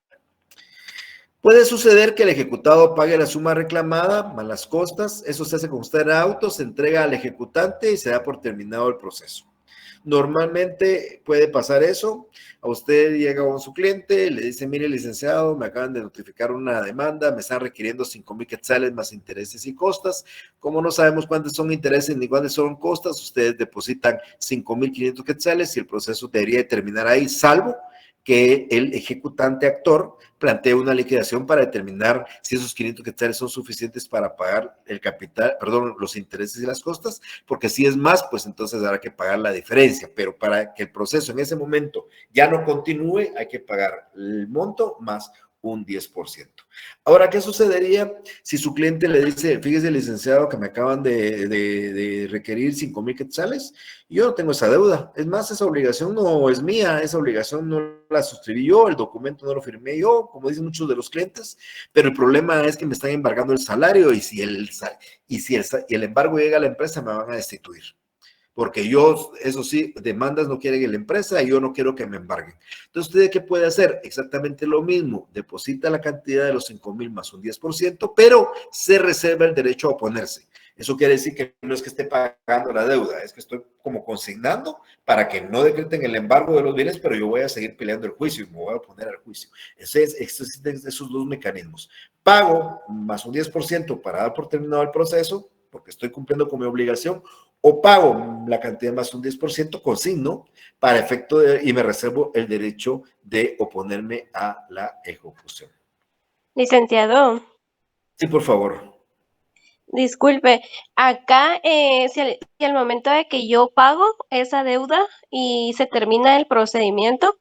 Speaker 1: Puede suceder que el ejecutado pague la suma reclamada más las costas, eso se hace constar en auto, se entrega al ejecutante y se da por terminado el proceso. Normalmente puede pasar eso. A usted llega con su cliente, le dice, mire, licenciado, me acaban de notificar una demanda, me están requiriendo 5,000 quetzales más intereses y costas. Como no sabemos cuántos son intereses ni cuántos son costas, ustedes depositan 5,500 quetzales y el proceso debería terminar ahí, salvo que el ejecutante actor plantee una liquidación para determinar si esos 500 quetzales son suficientes para pagar el capital, perdón, los intereses y las costas, porque si es más, pues entonces habrá que pagar la diferencia, pero para que el proceso en ese momento ya no continúe, hay que pagar el monto más un 10%. Ahora, ¿qué sucedería si su cliente le dice, fíjese, licenciado, que me acaban de requerir 5,000 quetzales? Y yo no tengo esa deuda. Es más, esa obligación no es mía, esa obligación no la suscribí yo, el documento no lo firmé yo, como dicen muchos de los clientes, pero el problema es que me están embargando el salario y si el embargo llega a la empresa, me van a destituir. Porque yo, eso sí, demandas no quieren en la empresa y yo no quiero que me embarguen. Entonces, ¿usted qué puede hacer? Exactamente lo mismo. Deposita la cantidad de los 5,000 más un 10%, pero se reserva el derecho a oponerse. Eso quiere decir que no es que esté pagando la deuda, es que estoy como consignando para que no decreten el embargo de los bienes, pero yo voy a seguir peleando el juicio y me voy a oponer al juicio. Existen esos dos mecanismos. Pago más un 10% para dar por terminado el proceso, porque estoy cumpliendo con mi obligación, o pago la cantidad más un 10%, consigno para efecto y me reservo el derecho de oponerme a la ejecución.
Speaker 5: Licenciado,
Speaker 1: Sí, por favor.
Speaker 5: disculpe, acá si al momento de que yo pago esa deuda y se termina el procedimiento,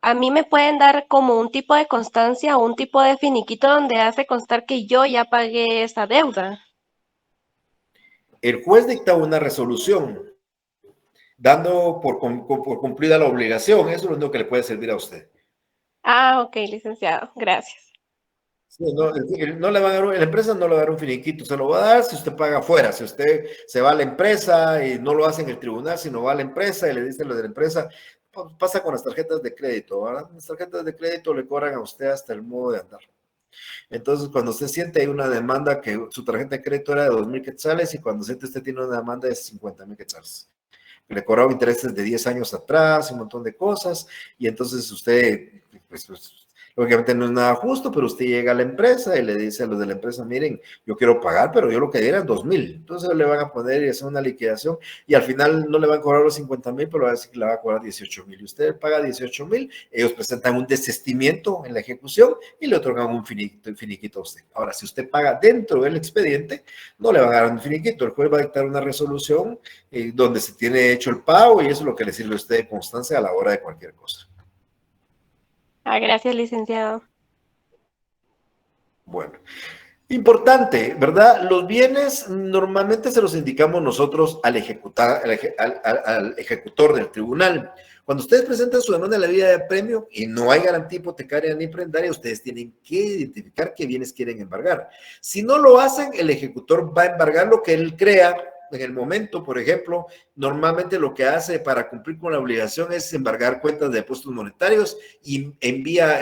Speaker 5: a mí me pueden dar como un tipo de constancia o un tipo de finiquito donde hace constar que yo ya pagué esa deuda.
Speaker 1: El juez dicta una resolución dando por cumplida la obligación. Eso es lo único que le puede servir a usted.
Speaker 5: Ah, ok, licenciado, gracias.
Speaker 1: Sí, no le van a dar, la empresa no le va a dar un finiquito, se lo va a dar si usted paga afuera, si usted se va a la empresa y no lo hace en el tribunal, sino va a la empresa y le dice lo de la empresa, pues pasa con las tarjetas de crédito, ¿verdad? Las tarjetas de crédito le cobran a usted hasta el modo de andar. Entonces, cuando usted siente hay una demanda que su tarjeta de crédito era de 2,000 quetzales y cuando siente usted tiene una demanda de 50,000 quetzales. Le cobraron intereses de 10 años atrás, un montón de cosas, y entonces usted, pues lógicamente no es nada justo, pero usted llega a la empresa y le dice a los de la empresa, miren, yo quiero pagar, pero yo lo que diera eran 2,000. Entonces le van a poner y hacer una liquidación y al final no le van a cobrar los 50,000, pero va a decir que le va a cobrar 18,000. Y usted paga 18,000, ellos presentan un desistimiento en la ejecución y le otorgan un finiquito a usted. Ahora, si usted paga dentro del expediente, no le van a dar un finiquito. El juez va a dictar una resolución donde se tiene hecho el pago y eso es lo que le sirve a usted de constancia a la hora de cualquier cosa.
Speaker 5: Ah, gracias, licenciado.
Speaker 1: Bueno, importante, ¿verdad? Los bienes normalmente se los indicamos nosotros al ejecutor del tribunal. Cuando ustedes presentan su demanda de la vía de premio y no hay garantía hipotecaria ni prendaria, ustedes tienen que identificar qué bienes quieren embargar. Si no lo hacen, el ejecutor va a embargar lo que él crea en el momento. Por ejemplo, normalmente lo que hace para cumplir con la obligación es embargar cuentas de depósitos monetarios y envía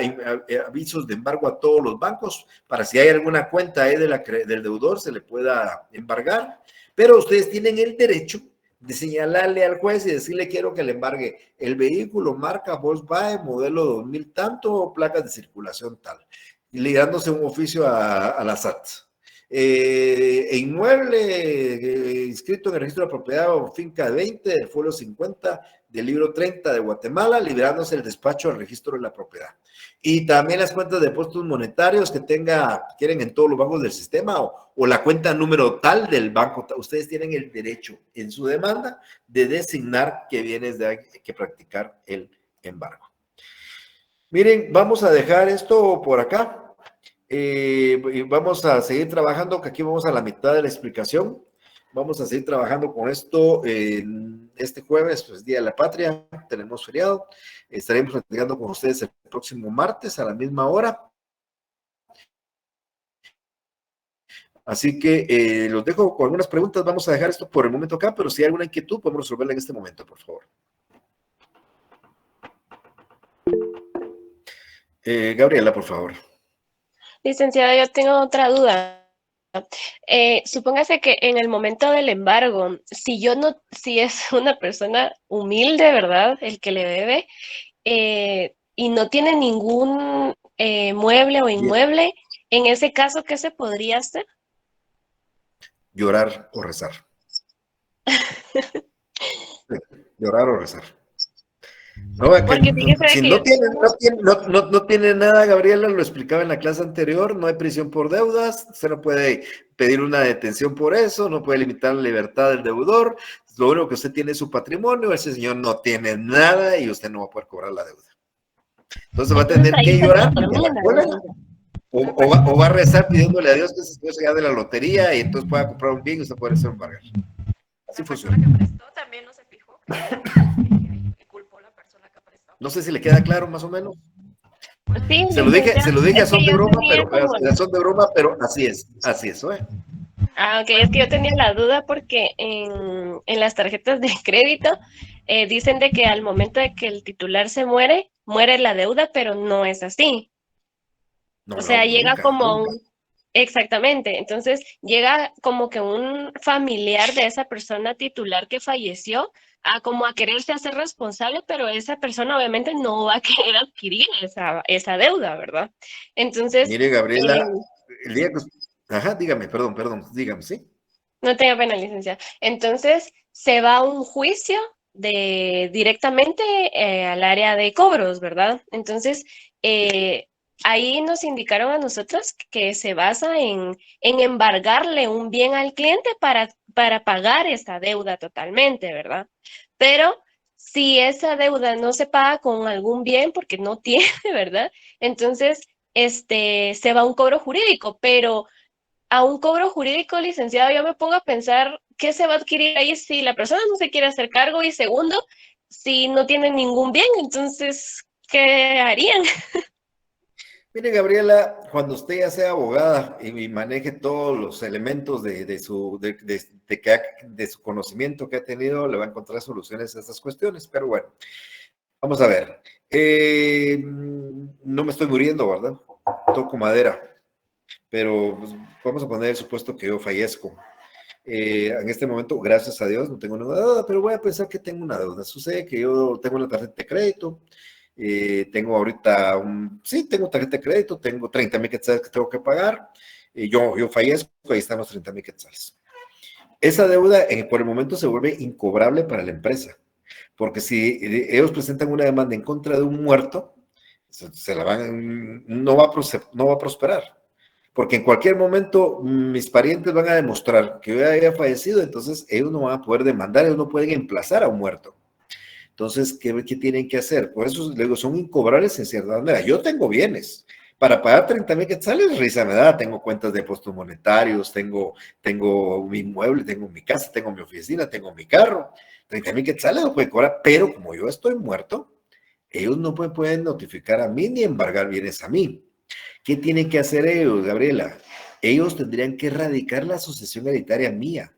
Speaker 1: avisos de embargo a todos los bancos para si hay alguna cuenta ahí del deudor se le pueda embargar, pero ustedes tienen el derecho de señalarle al juez y decirle quiero que le embargue el vehículo, marca Volkswagen, modelo 2000 tanto, placas de circulación tal, y ligándose un oficio a la SAT. Inmueble inscrito en el registro de propiedad o finca 20 del folio 50 del libro 30 de Guatemala, liberándose el despacho al registro de la propiedad. Y también las cuentas de depósitos monetarios que quieren en todos los bancos del sistema o la cuenta número tal del banco. Ustedes tienen el derecho en su demanda de designar qué bienes hay que practicar el embargo. Miren, vamos a dejar esto por acá. Y vamos a seguir trabajando, que aquí vamos a la mitad de la explicación. Vamos a seguir trabajando con esto este jueves, pues Día de la Patria, tenemos feriado. Estaremos platicando con ustedes el próximo martes a la misma hora. Así que los dejo con algunas preguntas. Vamos a dejar esto por el momento acá, pero si hay alguna inquietud, podemos resolverla en este momento, por favor. Gabriela, por favor.
Speaker 5: Licenciada, yo tengo otra duda. Supóngase que en el momento del embargo, si es una persona humilde, ¿verdad? El que le debe, y no tiene ningún mueble o
Speaker 1: Bien.
Speaker 5: inmueble, en ese caso, ¿qué se podría hacer?
Speaker 1: Llorar o rezar. Sí, llorar o rezar. No,
Speaker 5: Porque fíjese
Speaker 1: si
Speaker 5: que
Speaker 1: no tiene, no tiene nada, Gabriela, lo explicaba en la clase anterior, no hay prisión por deudas, usted no puede pedir una detención por eso, no puede limitar la libertad del deudor, lo único que usted tiene es su patrimonio, ese señor no tiene nada y usted no va a poder cobrar la deuda. Entonces va a tener
Speaker 5: ahí
Speaker 1: que
Speaker 5: se
Speaker 1: llorar a la
Speaker 5: termina.
Speaker 1: cólera o va a rezar pidiéndole a Dios que ese señor se gane la lotería y entonces pueda comprar un bien y usted puede ser un embargar. Así funciona.
Speaker 5: Que prestó también no se fijó que culpó la persona que prestó.
Speaker 1: No sé si le queda claro más o menos.
Speaker 5: Sí,
Speaker 1: Se lo dije
Speaker 5: licenciado,
Speaker 1: a
Speaker 5: es
Speaker 1: son
Speaker 5: que
Speaker 1: de
Speaker 5: yo
Speaker 1: broma,
Speaker 5: tenía
Speaker 1: pero
Speaker 5: como
Speaker 1: a son de broma, pero así es, ¿eh?
Speaker 5: Ok, es que yo tenía la duda porque en las tarjetas de crédito dicen de que al momento de que el titular se muere, muere la deuda, pero no es así. O
Speaker 1: No,
Speaker 5: sea, llega
Speaker 1: nunca,
Speaker 5: como
Speaker 1: nunca.
Speaker 5: un... Exactamente, entonces llega como que un familiar de esa persona titular que falleció a como a quererse hacer responsable, pero esa persona obviamente no va a querer adquirir esa deuda, ¿verdad? Entonces,
Speaker 1: Mire,
Speaker 5: eh,
Speaker 1: Gabriela, el día que... Ajá, dígame, perdón, dígame, ¿sí?
Speaker 5: no tenga pena, licenciada. Entonces, se va a un juicio directamente al área de cobros, ¿verdad? Entonces, eh, ahí nos indicaron a nosotros que se basa en embargarle un bien al cliente para pagar esa deuda totalmente, ¿verdad? Pero si esa deuda no se paga con algún bien porque no tiene, ¿verdad? Entonces, se va a un cobro jurídico, pero a un cobro jurídico, licenciado, yo me pongo a pensar qué se va a adquirir ahí si la persona no se quiere hacer cargo y segundo, si no tiene ningún bien, entonces, ¿qué harían?
Speaker 1: Mire, Gabriela, cuando usted ya sea abogada y maneje todos los elementos de su conocimiento que ha tenido, le va a encontrar soluciones a estas cuestiones. Pero bueno, vamos a ver. No me estoy muriendo, ¿verdad? Toco madera. Pero pues, vamos a poner el supuesto que yo fallezco. En este momento, gracias a Dios, no tengo ninguna deuda, pero voy a pensar que tengo una deuda. Sucede que yo tengo una tarjeta de crédito, tengo ahorita sí, tengo tarjeta de crédito, tengo 30,000 quetzales que tengo que pagar, yo fallezco, ahí están los 30,000 quetzales. Esa deuda por el momento se vuelve incobrable para la empresa, porque si ellos presentan una demanda en contra de un muerto, no va a prosperar. Porque en cualquier momento mis parientes van a demostrar que yo haya fallecido, entonces ellos no van a poder demandar, ellos no pueden emplazar a un muerto. Entonces, ¿qué tienen que hacer? Por eso luego son incobrables en cierta manera. Yo tengo bienes. Para pagar 30,000 quetzales, risa me da. Tengo cuentas de depósitos monetarios, tengo mi inmueble, tengo mi casa, tengo mi oficina, tengo mi carro. 30,000 quetzales no pueden cobrar, pero como yo estoy muerto, ellos no pueden notificar a mí ni embargar bienes a mí. ¿Qué tienen que hacer ellos, Gabriela? Ellos tendrían que erradicar la sucesión hereditaria mía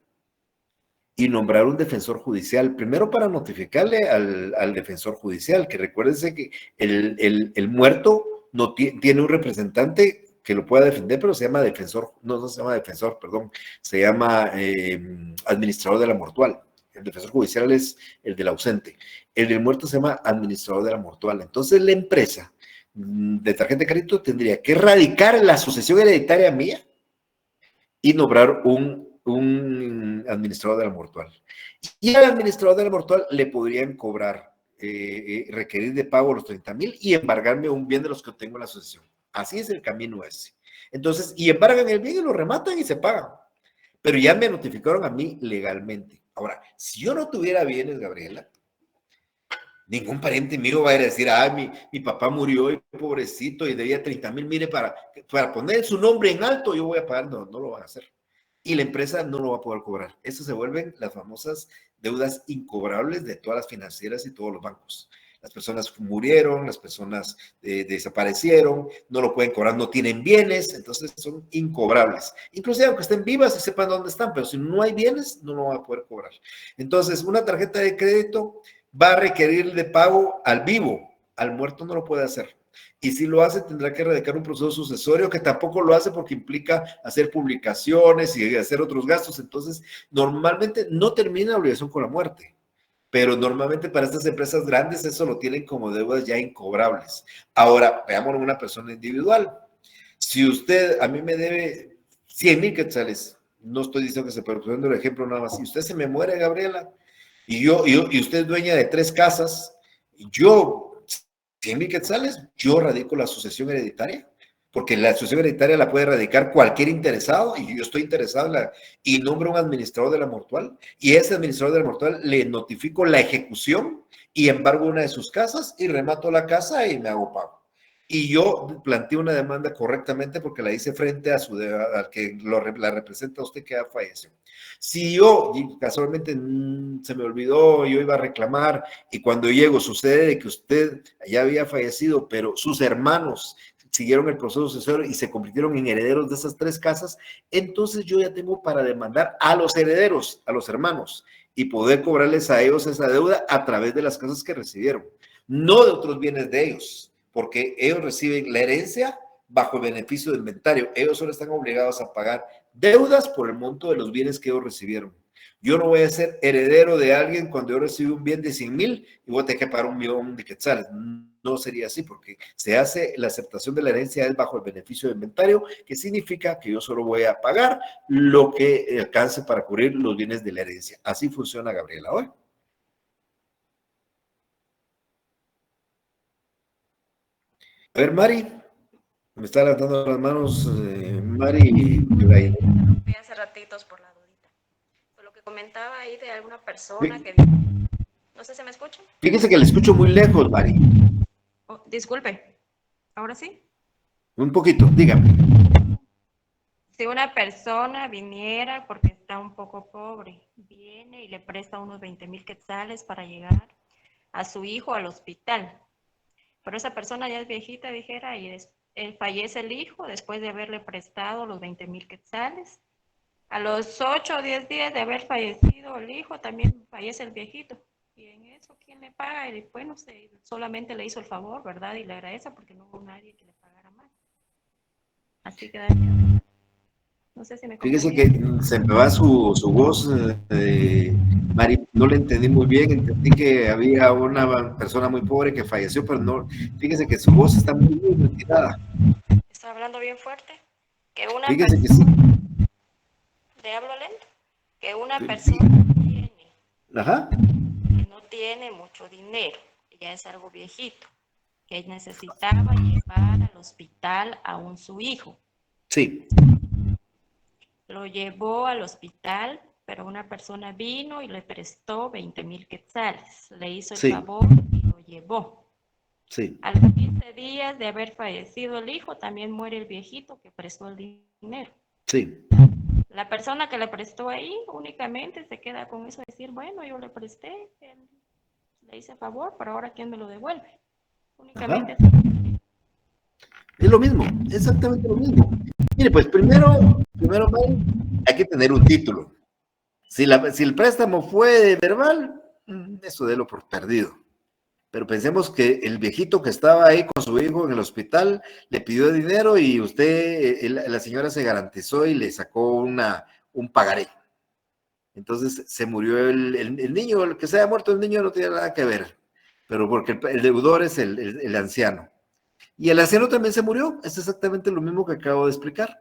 Speaker 1: y nombrar un defensor judicial, primero para notificarle al defensor judicial, que recuérdense que el muerto no tiene un representante que lo pueda defender, pero se llama defensor, no se llama defensor, perdón, se llama administrador de la mortual. El defensor judicial es el del ausente. El del muerto se llama administrador de la mortual. Entonces la empresa de tarjeta de crédito tendría que erradicar la sucesión hereditaria mía y nombrar un administrador de la mortual. Y al administrador de la mortual le podrían cobrar, requerir de pago los 30,000 y embargarme un bien de los que tengo en la asociación. Así es el camino ese. Entonces, y embargan el bien y lo rematan y se pagan. Pero ya me notificaron a mí legalmente. Ahora, si yo no tuviera bienes, Gabriela, ningún pariente mío va a ir a decir, mi papá murió y pobrecito y debía 30,000, mire, para poner su nombre en alto yo voy a pagar. No, no lo van a hacer. Y la empresa no lo va a poder cobrar. Eso se vuelven las famosas deudas incobrables de todas las financieras y todos los bancos. Las personas murieron, las personas desaparecieron, no lo pueden cobrar, no tienen bienes, entonces son incobrables. Inclusive aunque estén vivas y sepan dónde están, pero si no hay bienes, no lo van a poder cobrar. Entonces, una tarjeta de crédito va a requerir de pago al vivo, al muerto no lo puede hacer. Y si lo hace, tendrá que erradicar un proceso sucesorio, que tampoco lo hace porque implica hacer publicaciones y hacer otros gastos. Entonces, normalmente no termina la obligación con la muerte. Pero normalmente para estas empresas grandes eso lo tienen como deudas ya incobrables. Ahora, veámoslo en una persona individual. Si usted a mí me debe 100,000 quetzales, no estoy diciendo que se, pero poniendo el ejemplo nada más, si usted se me muere, Gabriela, y usted es dueña de 3 casas, yo, 100,000 quetzales, yo radico la sucesión hereditaria, porque la sucesión hereditaria la puede radicar cualquier interesado, y yo estoy interesado y nombro un administrador de la mortual, y ese administrador de la mortual le notifico la ejecución y embargo una de sus casas y remato la casa y me hago pago. Y yo planteé una demanda correctamente porque la hice frente a al que la representa a usted que ya falleció. Si yo, casualmente se me olvidó, yo iba a reclamar y cuando llego sucede que usted ya había fallecido, pero sus hermanos siguieron el proceso sucesorio y se convirtieron en herederos de esas 3 casas, entonces yo ya tengo para demandar a los herederos, a los hermanos, y poder cobrarles a ellos esa deuda a través de las casas que recibieron, no de otros bienes de ellos, porque ellos reciben la herencia bajo el beneficio de inventario. Ellos solo están obligados a pagar deudas por el monto de los bienes que ellos recibieron. Yo no voy a ser heredero de alguien cuando yo recibo un bien de 100,000 y voy a tener que pagar 1,000,000 de quetzales. No sería así, porque se hace la aceptación de la herencia es bajo el beneficio de inventario, que significa que yo solo voy a pagar lo que alcance para cubrir los bienes de la herencia. Así funciona, Gabriela, hoy. A ver, Mari, me está levantando las manos, Mari.
Speaker 6: Interrumpí hace ratitos por la dudita. Por lo que comentaba ahí de alguna persona que... No sé si me escuchan.
Speaker 1: Fíjese que le escucho muy lejos, Mari.
Speaker 6: Oh, disculpe. ¿Ahora sí?
Speaker 1: Un poquito, dígame.
Speaker 6: Si una persona viniera porque está un poco pobre, viene y le presta unos 20,000 quetzales para llegar a su hijo al hospital. Pero esa persona ya es viejita, dijera, y fallece el hijo después de haberle prestado los 20,000 quetzales. A los 8 o 10 días de haber fallecido el hijo, también fallece el viejito. Y en eso, ¿quién le paga? Y bueno, solamente le hizo el favor, ¿verdad? Y le agradece porque no hubo nadie que le pagara más. Así que, no sé si me
Speaker 1: Fíjese
Speaker 6: comprendieron.
Speaker 1: que se me va su voz, Mari, no le entendí muy bien, entendí que había una persona muy pobre que falleció, pero no, fíjese que su voz está muy retirada.
Speaker 6: ¿Está hablando bien fuerte? Que una
Speaker 1: Fíjese que
Speaker 6: persona,
Speaker 1: sí.
Speaker 6: ¿le hablo lento? Que una persona tiene,
Speaker 1: Ajá.
Speaker 6: que no tiene mucho dinero, ya es algo viejito, que necesitaba llevar al hospital a su hijo.
Speaker 1: Sí.
Speaker 6: Lo llevó al hospital, pero una persona vino y le prestó 20,000 quetzales. Le hizo el favor y lo llevó.
Speaker 1: Sí.
Speaker 6: A los 15 días de haber fallecido el hijo, también muere el viejito que prestó el dinero.
Speaker 1: Sí.
Speaker 6: La persona que le prestó ahí únicamente se queda con eso de decir, bueno, yo le presté, le hice favor, pero ahora ¿quién me lo devuelve? Únicamente así.
Speaker 1: Es lo mismo, exactamente lo mismo. Mire, pues primero, Mari, hay que tener un título. Si el préstamo fue verbal, eso délo por perdido. Pero pensemos que el viejito que estaba ahí con su hijo en el hospital le pidió dinero y la señora se garantizó y le sacó un pagaré. Entonces se murió el niño, el que se haya muerto el niño no tiene nada que ver, pero porque el deudor es el anciano. Y el anciano también se murió, es exactamente lo mismo que acabo de explicar.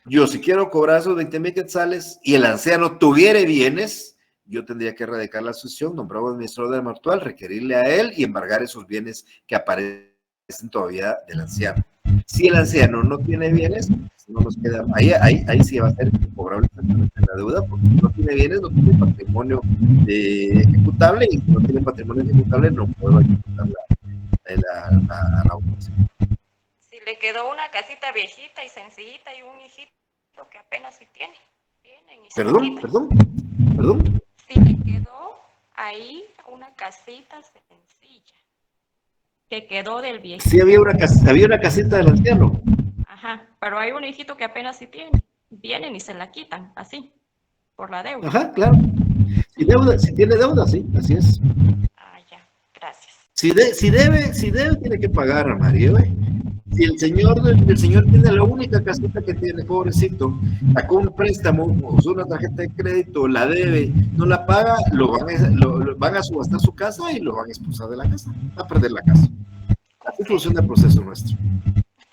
Speaker 1: Yo si quiero cobrar esos 20,000 quetzales y el anciano tuviera bienes, yo tendría que erradicar la sucesión, nombrar un administrador de la mortual, requerirle a él y embargar esos bienes que aparecen todavía del anciano. Si el anciano no tiene bienes, no nos queda, ahí sí va a ser cobrable la deuda, porque si no tiene bienes, no tiene patrimonio ejecutable, y si no tiene patrimonio ejecutable, no puedo ejecutar la operación.
Speaker 6: Si le quedó una casita viejita y sencillita y un hijito que apenas si tiene.
Speaker 1: Perdón.
Speaker 6: Si le quedó ahí una casita sencilla que quedó del viejito.
Speaker 1: Sí, había una casita del anciano.
Speaker 6: Ajá, pero hay un hijito que apenas si tiene. Vienen y se la quitan, así, por la deuda.
Speaker 1: Ajá, claro. Si tiene deuda, sí, así es.
Speaker 6: Ah, ya, gracias.
Speaker 1: Si debe, tiene que pagar, María. Si el señor tiene la única casita que tiene, pobrecito, sacó un préstamo, usó una tarjeta de crédito, la debe, no la paga, van a subastar su casa y lo van a expulsar de la casa, va a perder la casa. Así funciona el proceso nuestro.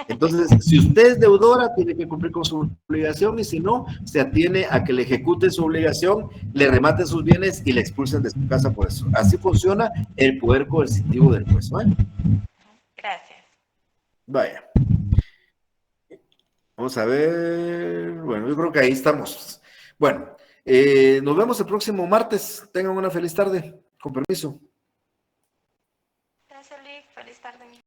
Speaker 1: Entonces, si usted es deudora, tiene que cumplir con su obligación y si no, se atiene a que le ejecuten su obligación, le rematen sus bienes y le expulsen de su casa por eso. Así funciona el poder coercitivo del juez, ¿vale?
Speaker 6: Gracias.
Speaker 1: Vaya. Vamos a ver. Bueno, yo creo que ahí estamos. Bueno, nos vemos el próximo martes. Tengan una feliz tarde. Con permiso.